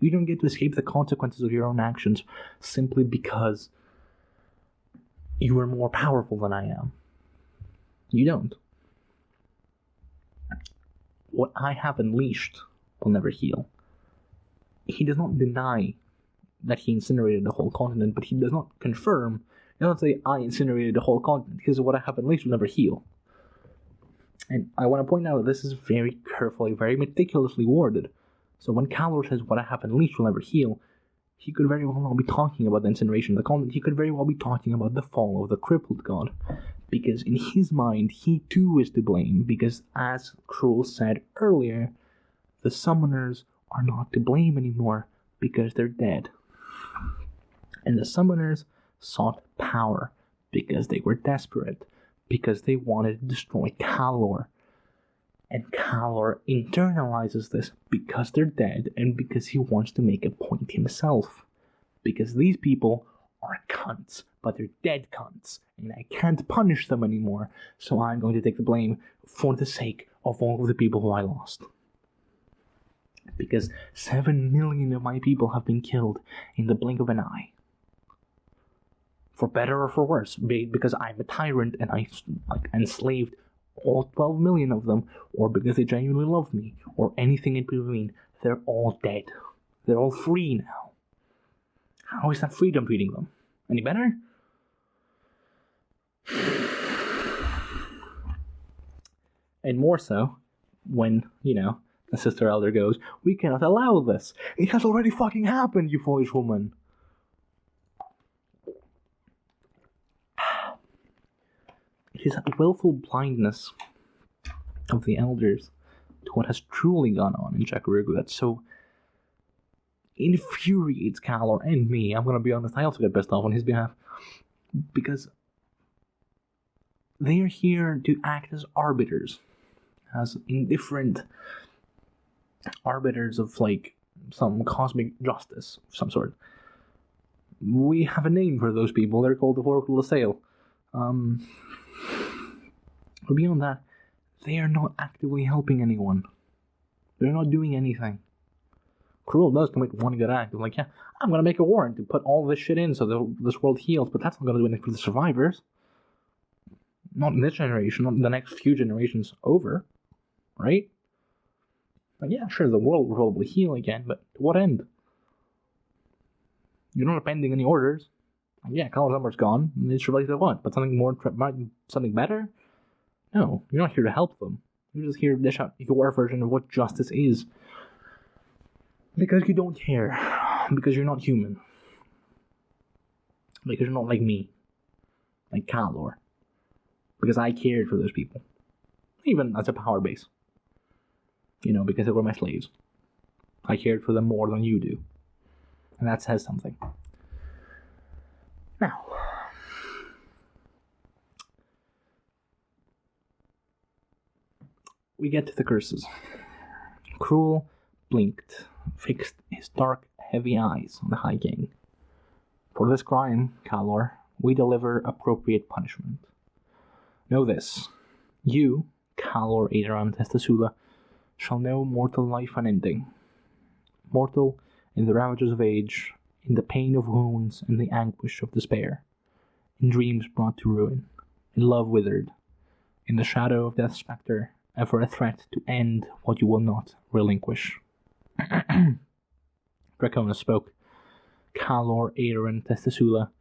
You don't get to escape the consequences of your own actions simply because you are more powerful than I am. You don't. What I have unleashed will never heal. He does not deny that he incinerated the whole continent, but he does not confirm. He does not say, I incinerated the whole continent, because what I have unleashed will never heal. And I want to point out that this is very carefully, very meticulously worded. So when Kallor says, what I have unleashed will never heal, he could very well not be talking about the incineration of the continent. He could very well be talking about the fall of the crippled god. Because in his mind, he too is to blame, because as Cruel said earlier, the summoners are not to blame anymore, because they're dead. And the summoners sought power, because they were desperate, because they wanted to destroy Kallor. And Kallor internalizes this because they're dead and because he wants to make a point himself. Because these people are cunts, but they're dead cunts, and I can't punish them anymore, so I'm going to take the blame for the sake of all of the people who I lost. Because 7 million of my people have been killed in the blink of an eye. For better or for worse, because I'm a tyrant and I enslaved all 12 million of them, or because they genuinely love me, or anything in between, they're all dead. They're all free now. How is that freedom treating them? Any better? And more so when, the Sister Elder goes, "We cannot allow this. It has already fucking happened, you foolish woman." It is a willful blindness of the elders to what has truly gone on in Jacurugu that so infuriates Kallor and me. I'm going to be honest, I also get pissed off on his behalf. Because they are here to act as arbiters. As indifferent arbiters of, some cosmic justice of some sort. We have a name for those people. They're called the Oracle of Sale. But beyond that, they are not actively helping anyone. They're not doing anything. Cruel does commit one good act of I'm going to make a warrant to put all this shit in so this world heals, but that's not going to do anything for the survivors. Not in this generation, not in the next few generations over. Right? Sure, the world will probably heal again, but to what end? You're not appending any orders. Kallor's number's gone, and it's related to what? But something better? No, you're not here to help them. You're just here to dish out your version of what justice is. Because you don't care. Because you're not human. Because you're not like me. Like Kallor. Because I cared for those people. Even as a power base. Because they were my slaves. I cared for them more than you do. And that says something. Now, we get to the curses. Cruel blinked, fixed his dark, heavy eyes on the High King. For this crime, Kallor, we deliver appropriate punishment. Know this. You, Kallor Aedaran Testasula, shall know mortal life unending. Mortal in the ravages of age, in the pain of wounds and the anguish of despair, in dreams brought to ruin, in love withered, in the shadow of death's spectre, ever a threat to end what you will not relinquish. Draconus spoke. Kallor Aedaran Testasula,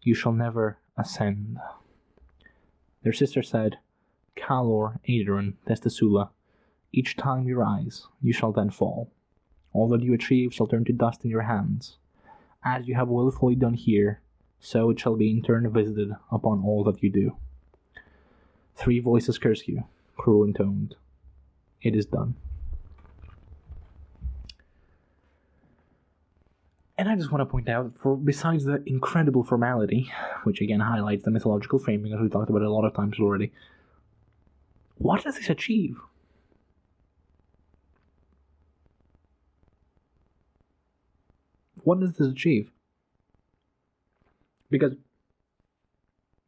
you shall never ascend. Their sister said, Kallor Aedaran Testasula, each time you rise, you shall then fall. All that you achieve shall turn to dust in your hands. As you have willfully done here, so it shall be in turn visited upon all that you do. 3 voices curse you, cruel intoned. It is done. And I just want to point out, besides the incredible formality, which again highlights the mythological framing, as we talked about it a lot of times already, what does this achieve? What does this achieve? Because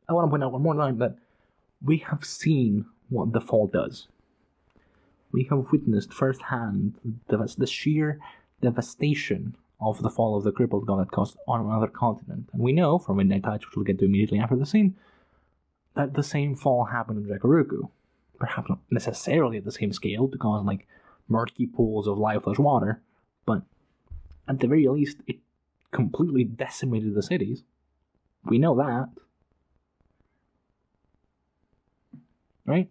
I want to point out one more time that we have seen what the fall does. We have witnessed firsthand the sheer devastation of the fall of the crippled god that caused on another continent. And we know from Midnight Tides, which we'll get to immediately after the scene, that the same fall happened in Jacurugu. Perhaps not necessarily at the same scale, to cause murky pools of lifeless water, but at the very least, it completely decimated the cities. We know that. Right?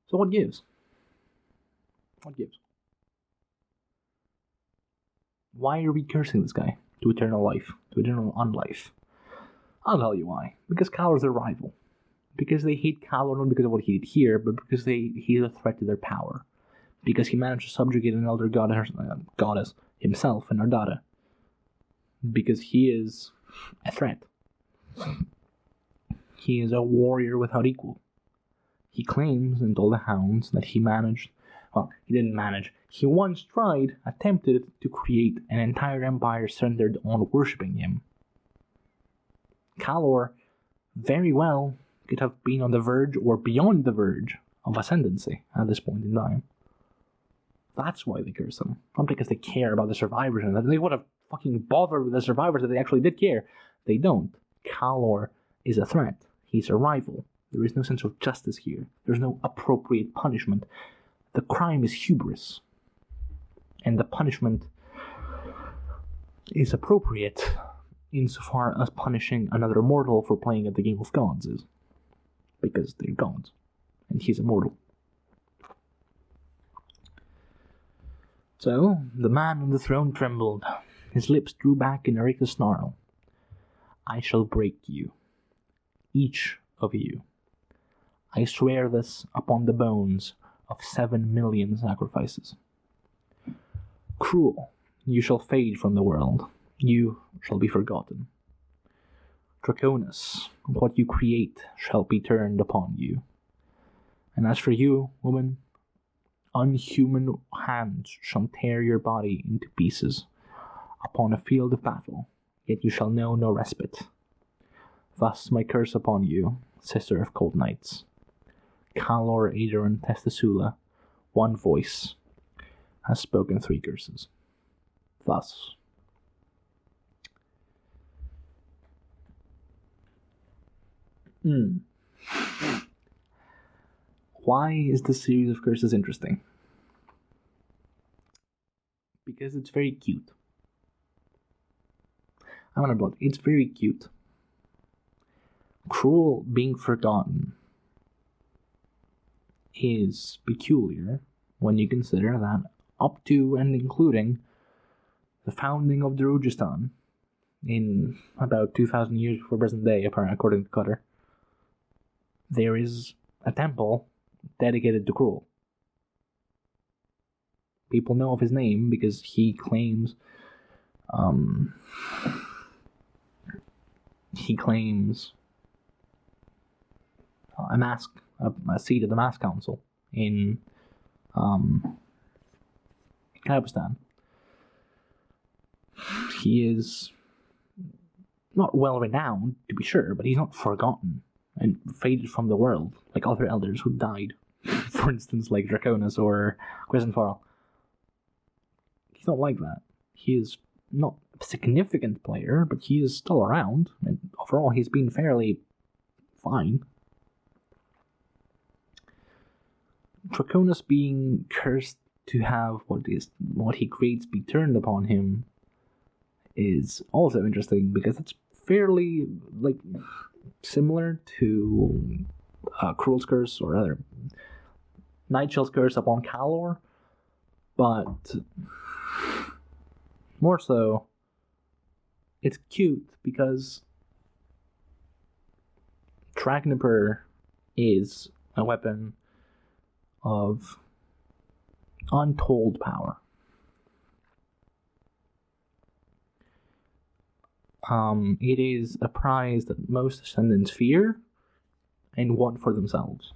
So what gives? What gives? Why are we cursing this guy to eternal life, to eternal unlife? I'll tell you why. Because Kallor's their rival. Because they hate Kallor not because of what he did here, but because he's a threat to their power. Because he managed to subjugate an elder goddess himself in Ardata. Because he is a threat. He is a warrior without equal. He claims and told the hounds that he didn't manage. He once attempted to create an entire empire centered on worshipping him. Kallor very well could have been on the verge or beyond the verge of ascendancy at this point in time. That's why they curse him. Not because they care about the survivors and that. They would have fucking bothered with the survivors if they actually did care. They don't. Kallor is a threat. He's a rival. There is no sense of justice here. There's no appropriate punishment. The crime is hubris. And the punishment is appropriate insofar as punishing another mortal for playing at the game of gods is. Because they're gods. And he's immortal. So, the man on the throne trembled. His lips drew back in a reckless snarl. I shall break you. Each of you. I swear this upon the bones of 7 million sacrifices. Cruel, you shall fade from the world. You shall be forgotten. Draconus, what you create shall be turned upon you. And as for you, woman, unhuman hands shall tear your body into pieces upon a field of battle, yet you shall know no respite. Thus my curse upon you, sister of cold nights. Kallor, Adrian, Testasula, one voice, has spoken 3 curses. Thus. Why is this series of curses interesting? Because it's very cute. It's very cute. Cruel being forgotten is peculiar when you consider that up to and including the founding of Darujistan in about 2,000 years before present day, according to Cutter, there is a temple dedicated to Cruel. People know of his name because he claims a seat at the Mass Council in Kabistan. He is not well renowned, to be sure, but he's not forgotten and faded from the world like other elders who died. For instance, like Draconus or Quisenfarl. He's not like that. He is not a significant player, but he is still around, and overall he's been fairly fine. Draconus being cursed to have what he creates be turned upon him is also interesting because it's fairly similar to Cruel's curse or other Nightshell's curse upon Kallor, but more so, it's cute because Dragnipper is a weapon of untold power. It is a prize that most descendants fear and want for themselves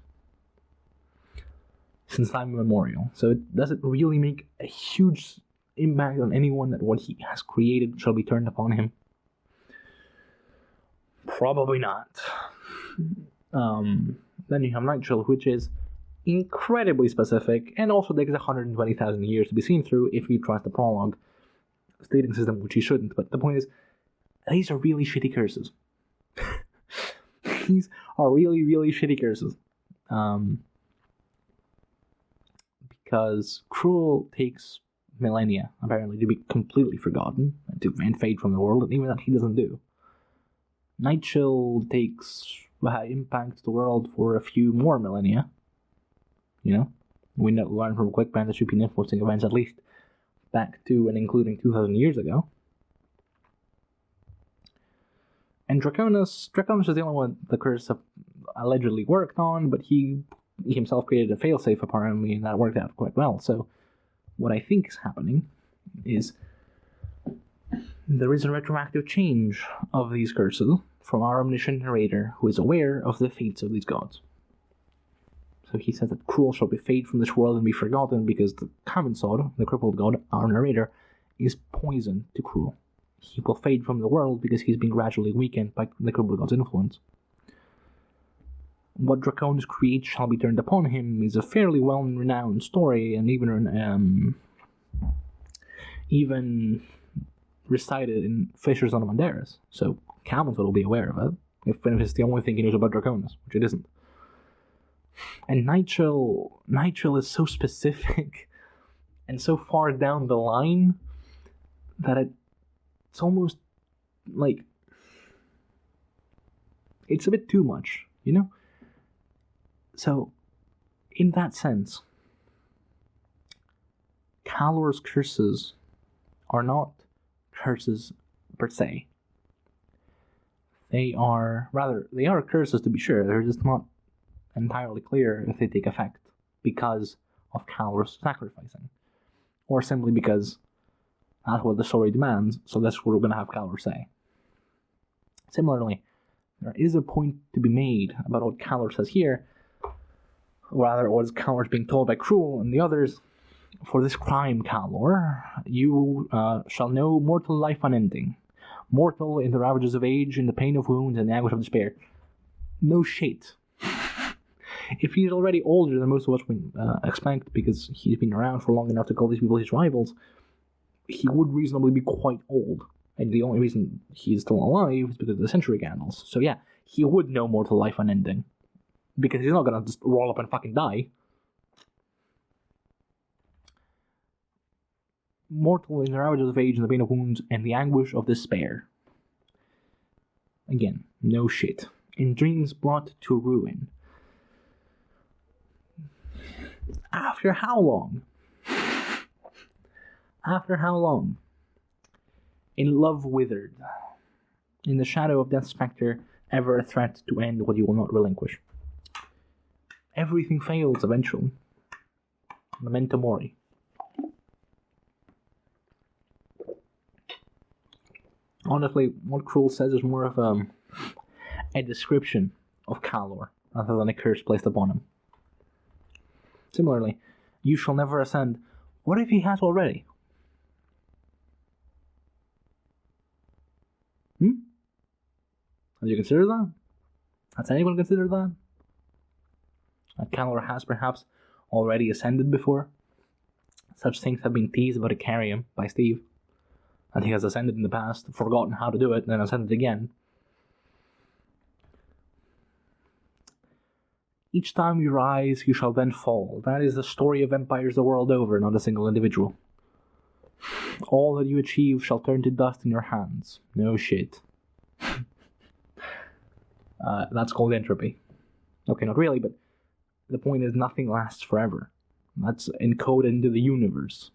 since time immemorial. So it doesn't really make a huge impact on anyone that what he has created shall be turned upon him. Probably not. Then you have Nightshell, which is incredibly specific and also takes 120,000 years to be seen through if you trust the Prologue stating system, which you shouldn't. But the point is, these are really shitty curses. These are really, really shitty curses. Because Cruel takes millennia, apparently, to be completely forgotten and fade from the world, and even that he doesn't do. Nightshell impacts the world for a few more millennia. We learn from Quickband that should be influencing events at least back to and including 2,000 years ago. And Draconus is the only one the curse allegedly worked on, but he himself created a failsafe apparently, and that worked out quite well. So what I think is happening is there is a retroactive change of these curses from our omniscient narrator who is aware of the fates of these gods. So he says that Cruel shall be fade from this world and be forgotten because the Kavensod, the crippled god, our narrator, is poison to Cruel. He will fade from the world because he's been gradually weakened by the crippled god's influence. What Draconus creates shall be turned upon him is a fairly well-renowned story, and even recited in Fishers on Amandaris. So Kavensod will be aware of it, if it's the only thing he knows about Draconus, which it isn't. And Nitrile is so specific and so far down the line that it's almost like it's a bit too much, you know? So, in that sense, Kallor's curses are not curses per se. They are curses to be sure, they're just not entirely clear if they take effect because of Kallor's sacrificing. Or simply because that's what the story demands, so that's what we're going to have Kallor say. Similarly, there is a point to be made about what Kallor says here, rather what Kallor's being told by Cruel and the others. For this crime, Kallor, you shall know mortal life unending, mortal in the ravages of age, in the pain of wounds, and the anguish of despair. No shit. If he's already older than most of us would expect, because he's been around for long enough to call these people his rivals, he would reasonably be quite old. And the only reason he's still alive is because of the century candles. So yeah, he would know mortal life unending. Because he's not gonna just roll up and fucking die. Mortal in the ravages of age and the pain of wounds and the anguish of despair. Again, no shit. In dreams brought to ruin. After how long? After how long? In love withered. In the shadow of death's spectre, ever a threat to end what you will not relinquish. Everything fails eventually. Memento mori. Honestly, what Cruel says is more of a description of Kallor rather than a curse placed upon him. Similarly, you shall never ascend. What if he has already? Have you considered that? Has anyone considered that? That Kallor has perhaps already ascended before? Such things have been teased about Icarium by Steve. And he has ascended in the past, forgotten how to do it, and then ascended again. Each time you rise, you shall then fall. That is the story of empires the world over, not a single individual. All that you achieve shall turn to dust in your hands. No shit. That's called entropy. Okay, not really, but the point is nothing lasts forever. That's encoded into the universe.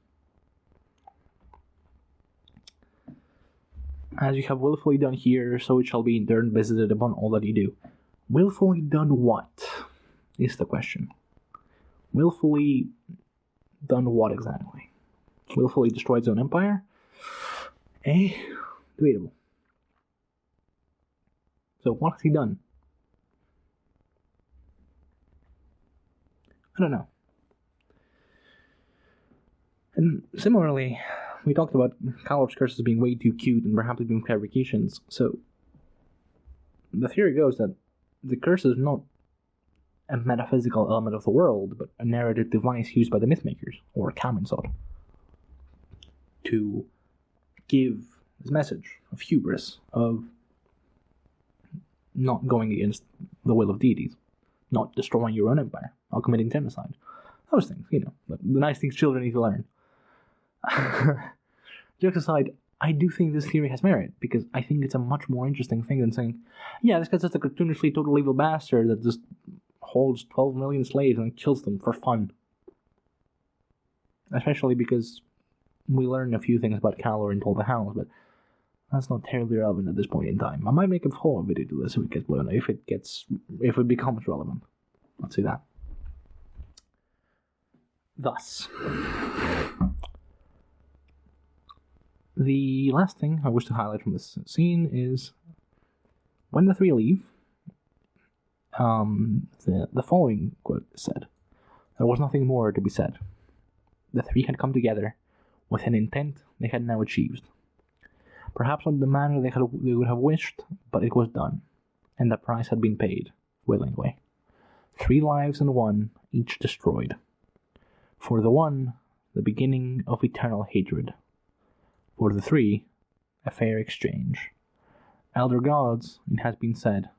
As you have willfully done here, so it shall be in turn visited upon all that you do. Willfully done what? Is the question. Willfully done what exactly? Willfully destroyed his own empire? Debatable. So what has he done? I don't know. And similarly, we talked about Kallor's curses being way too cute and perhaps being fabrications. So the theory goes that the curse is not a metaphysical element of the world, but a narrative device used by the mythmakers, or Kaminsod, to give this message of hubris, of not going against the will of deities, not destroying your own empire, not committing genocide. Those things, the nice things children need to learn. Jokes aside, I do think this theory has merit, because I think it's a much more interesting thing than saying, yeah, this guy's just a cartoonishly total evil bastard that just holds 12 million slaves and kills them for fun. Especially because we learn a few things about Kallor in Told the Hounds, but that's not terribly relevant at this point in time. I might make a follow-up video to this if it gets blown, if it becomes relevant. Let's see that. Thus, the last thing I wish to highlight from this scene is when the three leave, the following quote is said. There was nothing more to be said. The three had come together with an intent they had now achieved. Perhaps not in the manner they would have wished, but it was done, and the price had been paid, willingly. 3 lives in one, each destroyed. For the one, the beginning of eternal hatred. For the 3, a fair exchange. Elder gods, it has been said,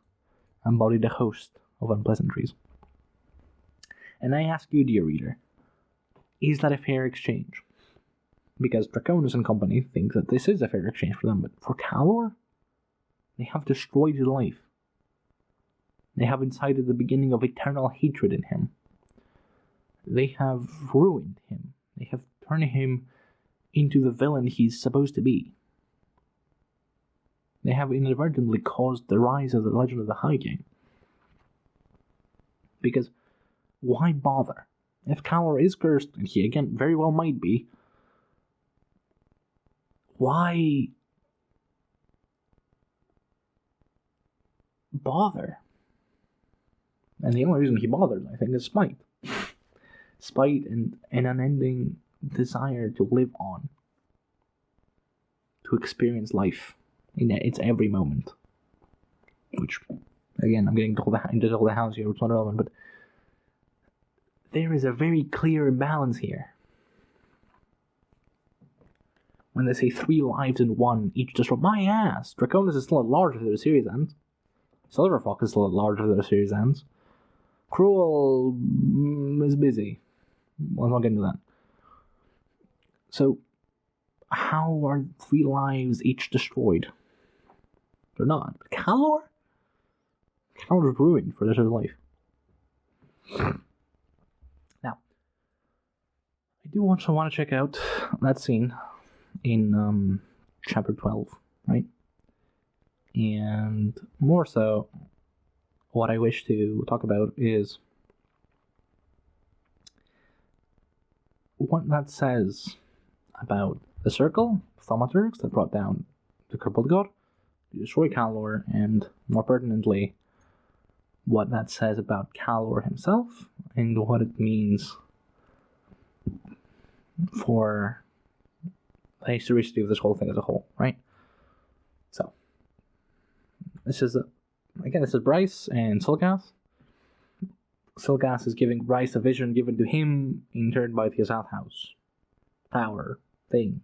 embodied a host of unpleasantries. And I ask you, dear reader, is that a fair exchange? Because Draconus and company think that this is a fair exchange for them, but for Kallor, they have destroyed his life. They have incited the beginning of eternal hatred in him. They have ruined him. They have turned him into the villain he's supposed to be. They have inadvertently caused the rise of the legend of the High King. Because why bother? If Kallor is cursed, and he again very well might be, why bother? And the only reason he bothered, I think, is spite. Spite and an unending desire to live on. To experience life in its every moment. Which, again, I'm getting into all the house here, it's not relevant, but there is a very clear imbalance here. When they say 3 lives in 1, each destroyed, my ass! Draconus is still at large after the series ends. Silverfox is still at large after the series ends. Cruel is busy. Well, I'm not getting to that. So, how are 3 lives each destroyed? They're not. But Kallor? Kallor's ruined for the rest of his life. Now, I do also want to check out that scene in chapter 12, right? And more so, what I wish to talk about is what that says about the circle of thaumaturgs that brought down the crippled god, to destroy Kallor, and more pertinently, what that says about Kallor himself, and what it means for the historicity of this whole thing as a whole, right? So, this is Bryce and Silgas. Silgas is giving Bryce a vision given to him in turn by the Azath House power thing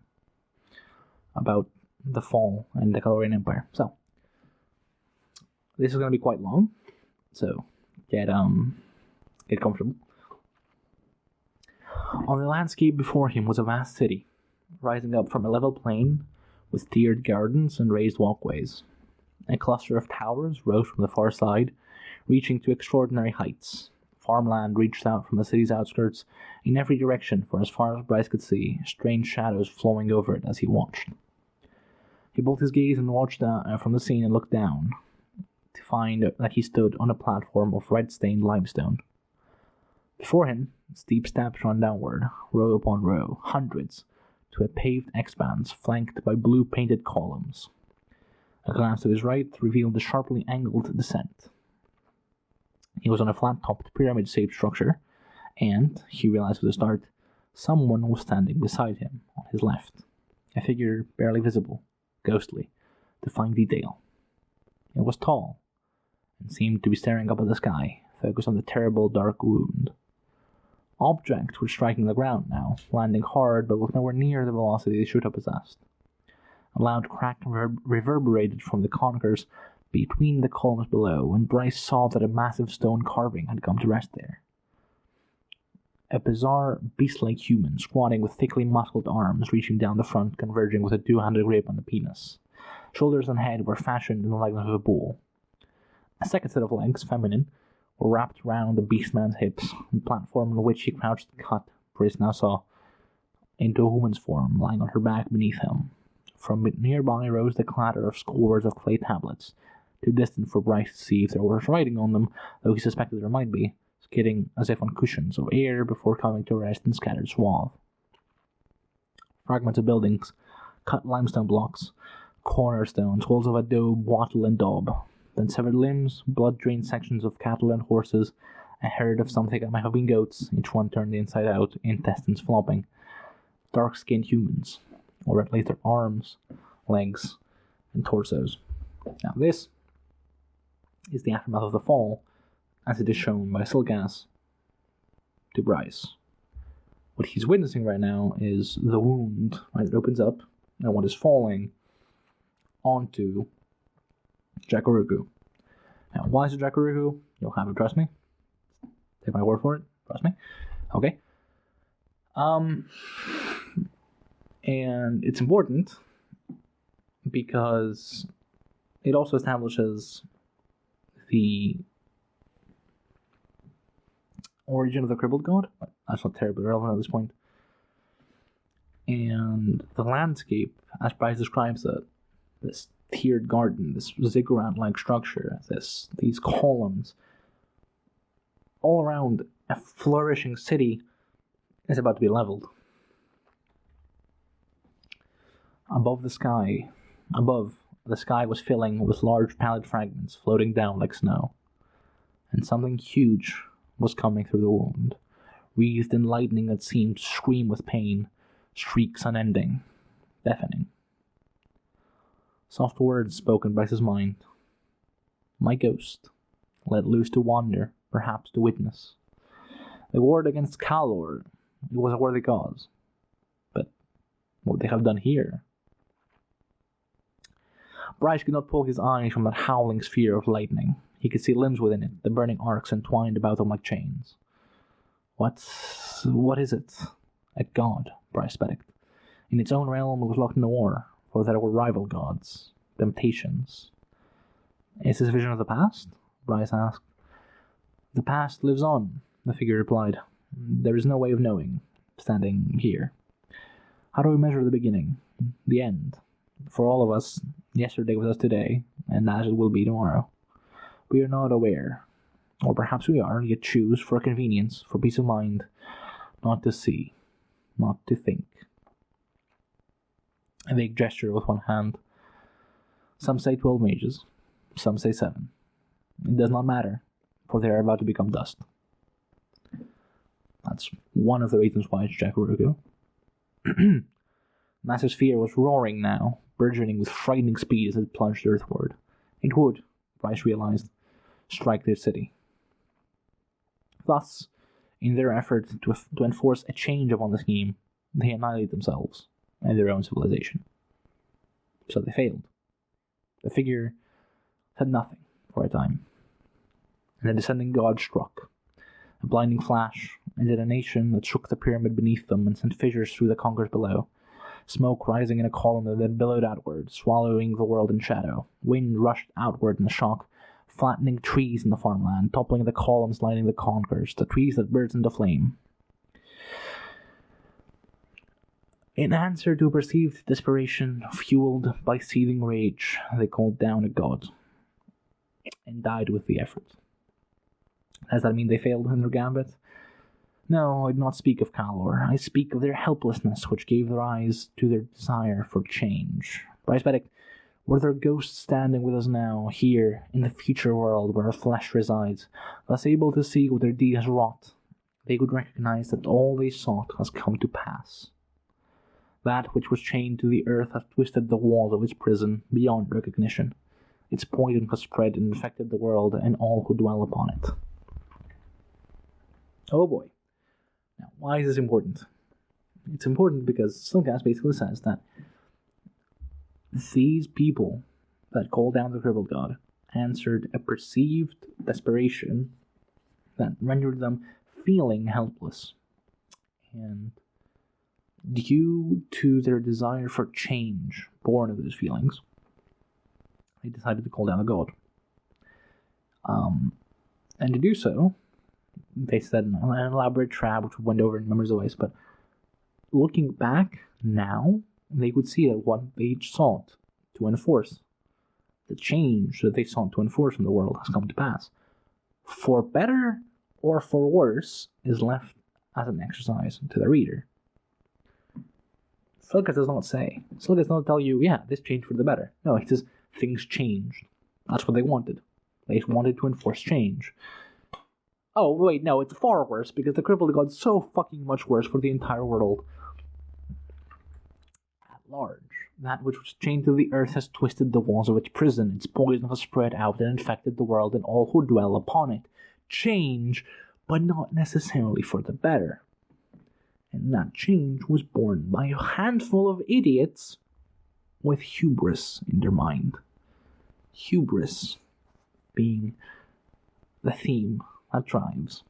about the fall and the Kallorian Empire. So, this is going to be quite long, so get comfortable. On the landscape before him was a vast city, rising up from a level plain with tiered gardens and raised walkways. A cluster of towers rose from the far side, reaching to extraordinary heights. Farmland reached out from the city's outskirts in every direction for as far as Bryce could see, strange shadows flowing over it as he watched. He pulled his gaze and watched from the scene and looked down, to find that he stood on a platform of red-stained limestone. Before him, steep steps ran downward, row upon row, hundreds, to a paved expanse flanked by blue-painted columns. A glance to his right revealed the sharply angled descent. He was on a flat-topped pyramid-shaped structure, and, he realized with a start, someone was standing beside him, on his left. A figure barely visible, ghostly, to fine detail. It was tall, and seemed to be staring up at the sky, focused on the terrible dark wound. Objects were striking the ground now, landing hard but with nowhere near the velocity they should have possessed. A loud crack reverberated from the conchers between the columns below, and Bryce saw that a massive stone carving had come to rest there. A bizarre, beast-like human, squatting with thickly muscled arms reaching down the front, converging with a two-handed grip on the penis. Shoulders and head were fashioned in the likeness of a bull. A second set of legs, feminine, were wrapped round the beastman's hips, the platform on which he crouched cut, Bryce now saw, into a woman's form, lying on her back beneath him. From nearby rose the clatter of scores of clay tablets, too distant for Bryce to see if there was writing on them, though he suspected there might be, skidding as if on cushions of air before coming to rest in scattered swath. Fragments of buildings, cut limestone blocks, cornerstones, walls of adobe, wattle and daub, then severed limbs, blood-drained sections of cattle and horses, a herd of something that might have been goats, each one turned inside out, intestines flopping, dark-skinned humans, or at least their arms, legs, and torsos. Now this is the aftermath of the fall, as it is shown by Silgas to Bryce. What he's witnessing right now is the wound, right, that opens up, and what is falling onto Jacuruku. Now, why is it Jacuruku? You'll have to trust me. Take my word for it. Trust me. Okay. And it's important because it also establishes the origin of the crippled god. That's not terribly relevant at this point. And the landscape, as Bryce describes it, this tiered garden, this ziggurat-like structure, these columns, all around a flourishing city is about to be leveled. Above, the sky was filling with large pallid fragments floating down like snow, and something huge was coming through the wound, wreathed in lightning that seemed to scream with pain, streaks unending, deafening. Soft words spoken by his mind. My ghost, let loose to wander, perhaps to witness. They warred against Kallor. It was a worthy cause. But what they have done here? Bryce could not pull his eyes from that howling sphere of lightning. He could see limbs within it, the burning arcs entwined about them like chains. What is it? A god, Bryce speculated. In its own realm, it was locked in a war, for there were rival gods, temptations. Is this a vision of the past? Bryce asked. The past lives on, the figure replied. There is no way of knowing, standing here. How do we measure the beginning, the end? For all of us, yesterday was as today, and as it will be tomorrow. We are not aware, or perhaps we are, yet choose, for convenience, for peace of mind, not to see, not to think. A vague gesture with one hand. Some say 12 mages, some say 7. It does not matter, for they are about to become dust. That's one of the reasons why it's Jacurugu. Massive sphere was roaring now, burgeoning with frightening speed as it plunged earthward. It would, Bryce realized, strike their city. Thus, in their effort to enforce a change upon the scheme, they annihilate themselves and their own civilization. So they failed. The figure said nothing for a time, and the descending god struck. A blinding flash, and detonation that shook the pyramid beneath them and sent fissures through the conquerors below. Smoke rising in a column that then billowed outward, swallowing the world in shadow. Wind rushed outward in the shock, flattening trees in the farmland, toppling the columns lighting the conquerors, the trees that burst into flame. In answer to perceived desperation, fueled by seething rage, they called down a god, and died with the effort. Does that mean they failed in their gambit? No, I do not speak of Kallor. I speak of their helplessness, which gave rise to their desire for change. Bryce Beddick, were there ghosts standing with us now, here, in the future world where our flesh resides, thus able to see what their deed has wrought, they would recognize that all they sought has come to pass. That which was chained to the earth has twisted the walls of its prison beyond recognition. Its poison has spread and infected the world and all who dwell upon it. Oh boy. Now, why is this important? It's important because Silcast basically says that these people that called down the crippled god answered a perceived desperation that rendered them feeling helpless. And due to their desire for change born of those feelings, they decided to call down the god. And to do so, they said an elaborate trap which went over in Members of Ice, but looking back now, they could see that what they each sought to enforce, the change that they sought to enforce in the world, has come to pass. For better or for worse is left as an exercise to the reader. Silcast does not say. Silcast does not tell you, yeah, this changed for the better. No, he says things changed. That's what they wanted. They wanted to enforce change. Oh, wait, no, it's far worse, because the crippled god's so fucking much worse for the entire world. At large, that which was chained to the earth has twisted the walls of its prison, its poison has spread out and infected the world and all who dwell upon it. Change, but not necessarily for the better. And that change was born by a handful of idiots with hubris in their mind. Hubris being the theme that drives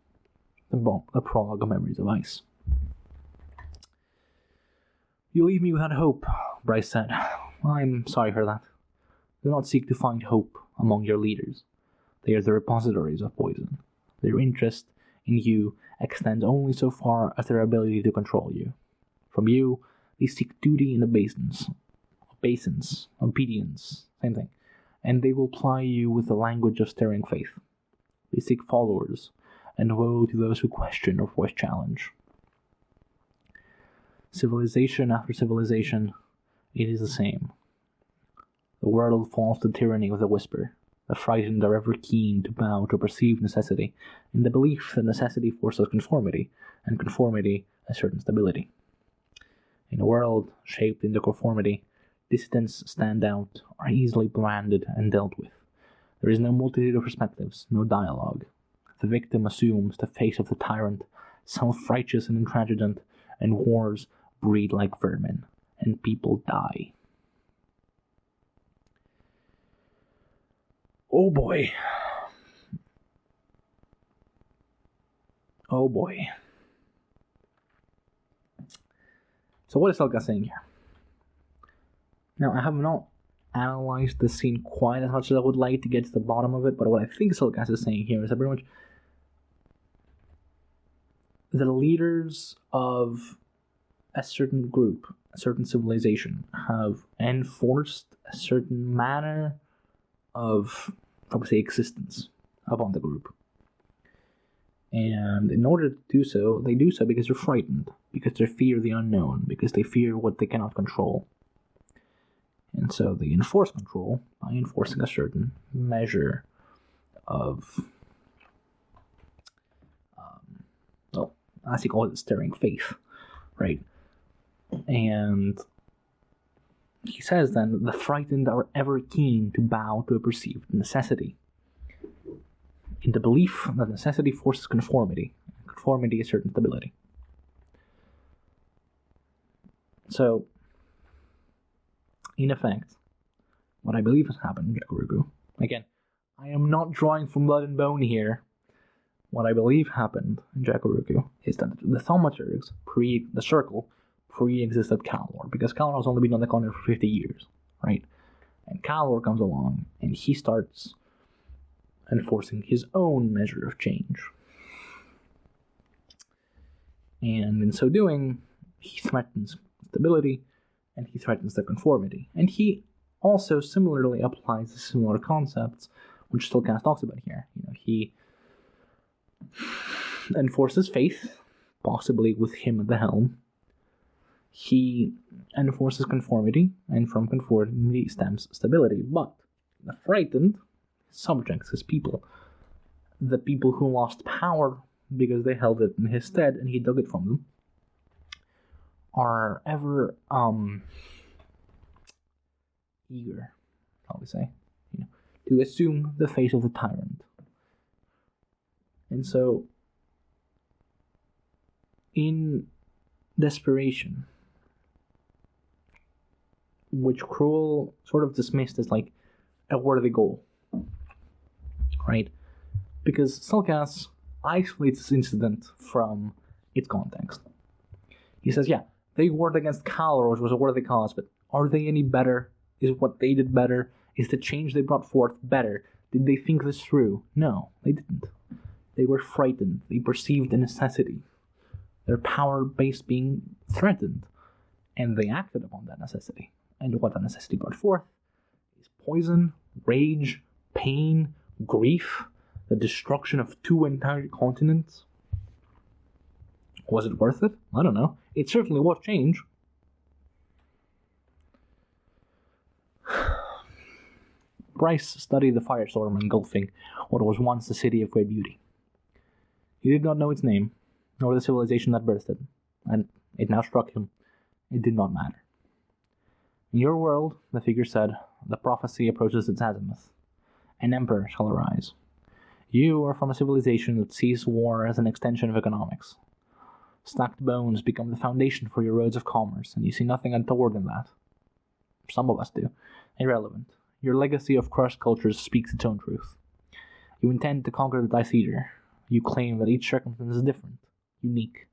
the the Prologue of Memories of Ice. You leave me without hope, Bryce said. I'm sorry for that. Do not seek to find hope among your leaders. They are the repositories of poison. Their interest in you extends only so far as their ability to control you. From you, they seek duty and obeisance, obedience, same thing, and they will ply you with the language of stirring faith. They seek followers, and woe to those who question or voice challenge. Civilization after civilization, it is the same. The world falls to tyranny with a whisper. The frightened are ever keen to bow to perceived necessity, in the belief that necessity forces conformity, and conformity a certain stability. In a world shaped into conformity, dissidents stand out, are easily branded and dealt with. There is no multitude of perspectives, no dialogue. The victim assumes the face of the tyrant, self-righteous and intransigent, and wars breed like vermin, and people die. Oh boy. Oh boy. So what is Selka saying here? Now, I have not analyzed the scene quite as much as I would like to get to the bottom of it, but what I think Selkas is saying here is that pretty much the leaders of a certain group, a certain civilization, have enforced a certain manner of, I would say, existence upon the group. And in order to do so, they do so because they're frightened, because they fear the unknown, because they fear what they cannot control. And so they enforce control by enforcing a certain measure of, as you call it, stirring faith, right? And he says then, the frightened are ever keen to bow to a perceived necessity, in the belief that necessity forces conformity, and conformity is certain stability. So, in effect, what I believe has happened in Jakuruku, again, I am not drawing from blood and bone here. What I believe happened in Jakuruku is that the thaumaturgs, the circle, pre-existed Kallor, because Kallor has only been on the continent for 50 years, right? And Kallor comes along, and he starts enforcing his own measure of change. And in so doing, he threatens stability, and he threatens the conformity. And he also similarly applies the similar concepts, which Stillcast talks about here. He enforces faith, possibly with him at the helm. He enforces conformity, and from conformity stems stability. But the frightened subjects, his people, the people who lost power because they held it in his stead and he dug it from them, are ever eager, shall we say, to assume the face of the tyrant. And so, in desperation, which Cruel sort of dismissed as like a worthy goal, right? Because Selkas isolates this incident from its context. He says, yeah, they warred against Kallor, which was a worthy cause, but are they any better? Is what they did better? Is the change they brought forth better? Did they think this through? No, they didn't. They were frightened. They perceived a necessity, their power base being threatened, and they acted upon that necessity. And what that necessity brought forth is poison, rage, pain, grief, the destruction of 2 entire continents. Was it worth it? I don't know. It certainly was change. Bryce studied the firestorm engulfing what was once the city of great beauty. He did not know its name, nor the civilization that birthed it, and it now struck him. It did not matter. In your world, the figure said, the prophecy approaches its azimuth. An emperor shall arise. You are from a civilization that sees war as an extension of economics. Stacked bones become the foundation for your roads of commerce, and you see nothing untoward in that. Some of us do. Irrelevant. Your legacy of crushed cultures speaks its own truth. You intend to conquer the Ditheater, You claim that each circumstance is different, unique,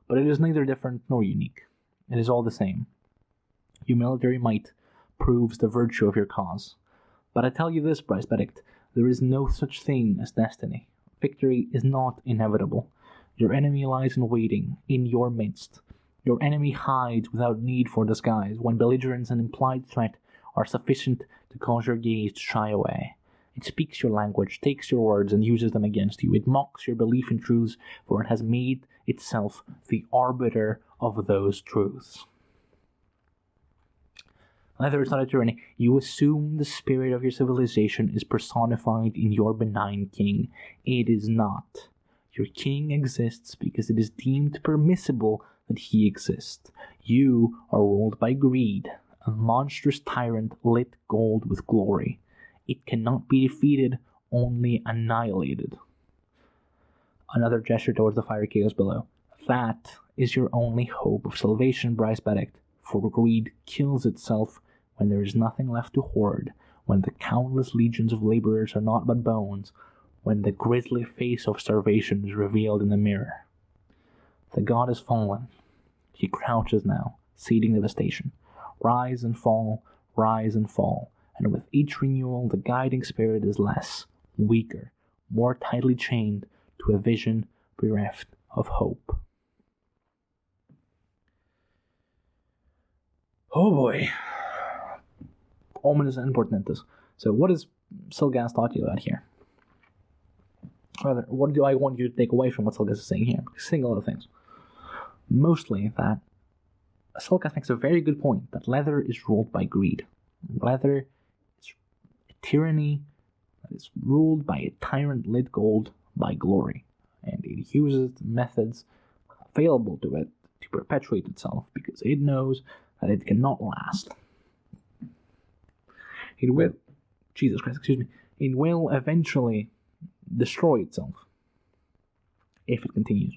but it is neither different nor unique. It is all the same. Your military might proves the virtue of your cause. But I tell you this, Bryce Benedict, there is no such thing as destiny. Victory is not inevitable. Your enemy lies in waiting, in your midst. Your enemy hides without need for disguise, when belligerence and implied threat are sufficient to cause your gaze to shy away. It speaks your language, takes your words, and uses them against you. It mocks your belief in truths, for it has made itself the arbiter of those truths. Neither is not a tyranny. You assume the spirit of your civilization is personified in your benign king. It is not. Your king exists because it is deemed permissible that he exists. You are ruled by greed, a monstrous tyrant lit gold with glory. It cannot be defeated, only annihilated. Another gesture towards the fiery chaos below. That is your only hope of salvation, Bryce Benedict, for greed kills itself when there is nothing left to hoard, when the countless legions of laborers are not but bones, when the grisly face of starvation is revealed in the mirror. The god is fallen. He crouches now, ceding devastation. Rise and fall, and with each renewal the guiding spirit is less, weaker, more tightly chained to a vision bereft of hope. Oh boy. Ominous and portentous. So what is Silgas talking about here? Rather, what do I want you to take away from what Silgas is saying here? He's saying a lot of things. Mostly that Silgas makes a very good point that leather is ruled by greed. Leather is a tyranny that is ruled by a tyrant lit gold by glory. And it uses methods available to it to perpetuate itself because it knows that it cannot last. It will eventually destroy itself if it continues.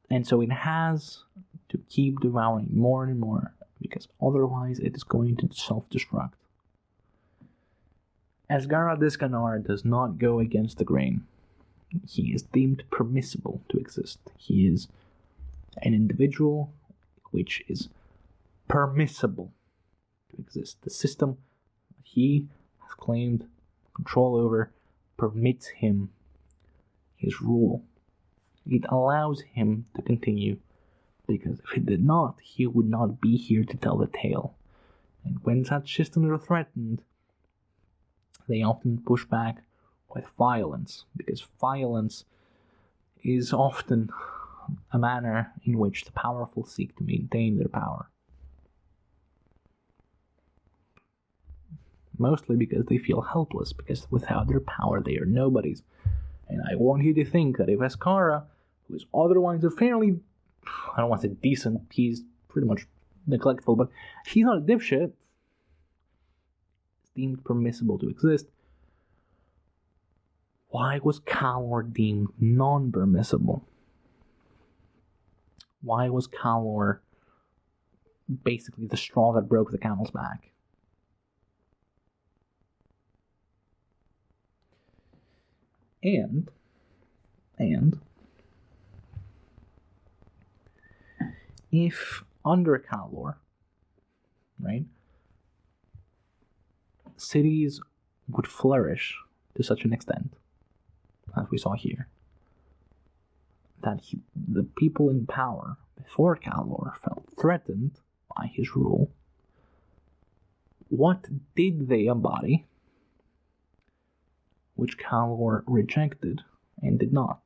And so it has to keep devouring more and more because otherwise it is going to self-destruct. Asgara Discanar does not go against the grain. He is deemed permissible to exist. He is an individual which is permissible to exist. The system he has claimed control over permits him his rule. It allows him to continue, because if it did not, he would not be here to tell the tale. And when such systems are threatened, they often push back with violence, because violence is often a manner in which the powerful seek to maintain their power. Mostly because they feel helpless, because without their power they are nobodies. And I want you to think that if Ascara, who is otherwise a fairly, I don't want to say decent, he's pretty much neglectful, but he's not a dipshit, it's deemed permissible to exist. Why was Kallor deemed non-permissible? Why was Kallor basically the straw that broke the camel's back? And if under Kallor, right, cities would flourish to such an extent, as we saw here, that the people in power before Kallor felt threatened by his rule, what did they embody which Kallor rejected and did not?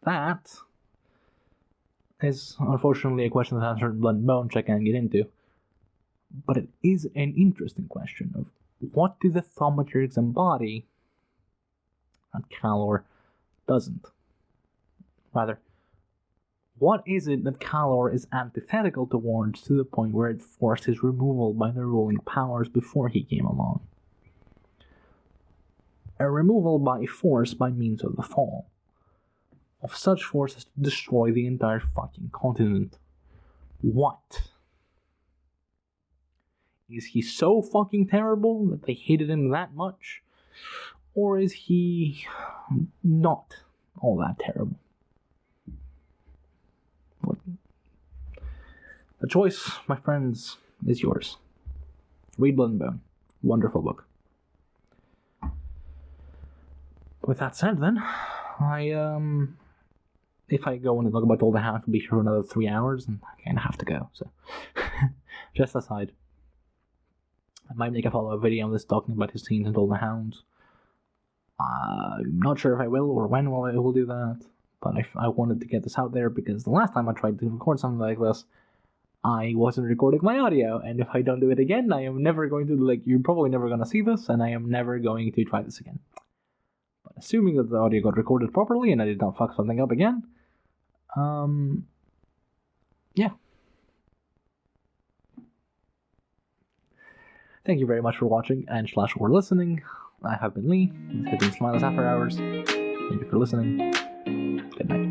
That is unfortunately a question that answered Blood and Bone, which I can't get into. But it is an interesting question of what do the thaumaturgs embody that Kallor doesn't? Rather, what is it that Kallor is antithetical towards to the point where it forced his removal by the ruling powers before he came along? A removal by force by means of the fall. Of such force as to destroy the entire fucking continent. What Is he so fucking terrible that they hated him that much? Or is he not all that terrible? What? The choice, my friends, is yours. Read Blood and Bone. Wonderful book. With that said, then, if I go on and talk about All the Hound, it'll be here for another 3 hours, and I kind of have to go, so. Just aside. I might make a follow-up video on this talking about his scenes in All the Hounds. I'm not sure if I will or when I will do that, but I wanted to get this out there because the last time I tried to record something like this, I wasn't recording my audio, and if I don't do it again, I am never going to, you're probably never going to see this, and I am never going to try this again. But assuming that the audio got recorded properly and I did not fuck something up again, yeah. Thank you very much for watching and / or listening. I have been Lee. This has been Smiley's After Hours. Thank you for listening. Good night.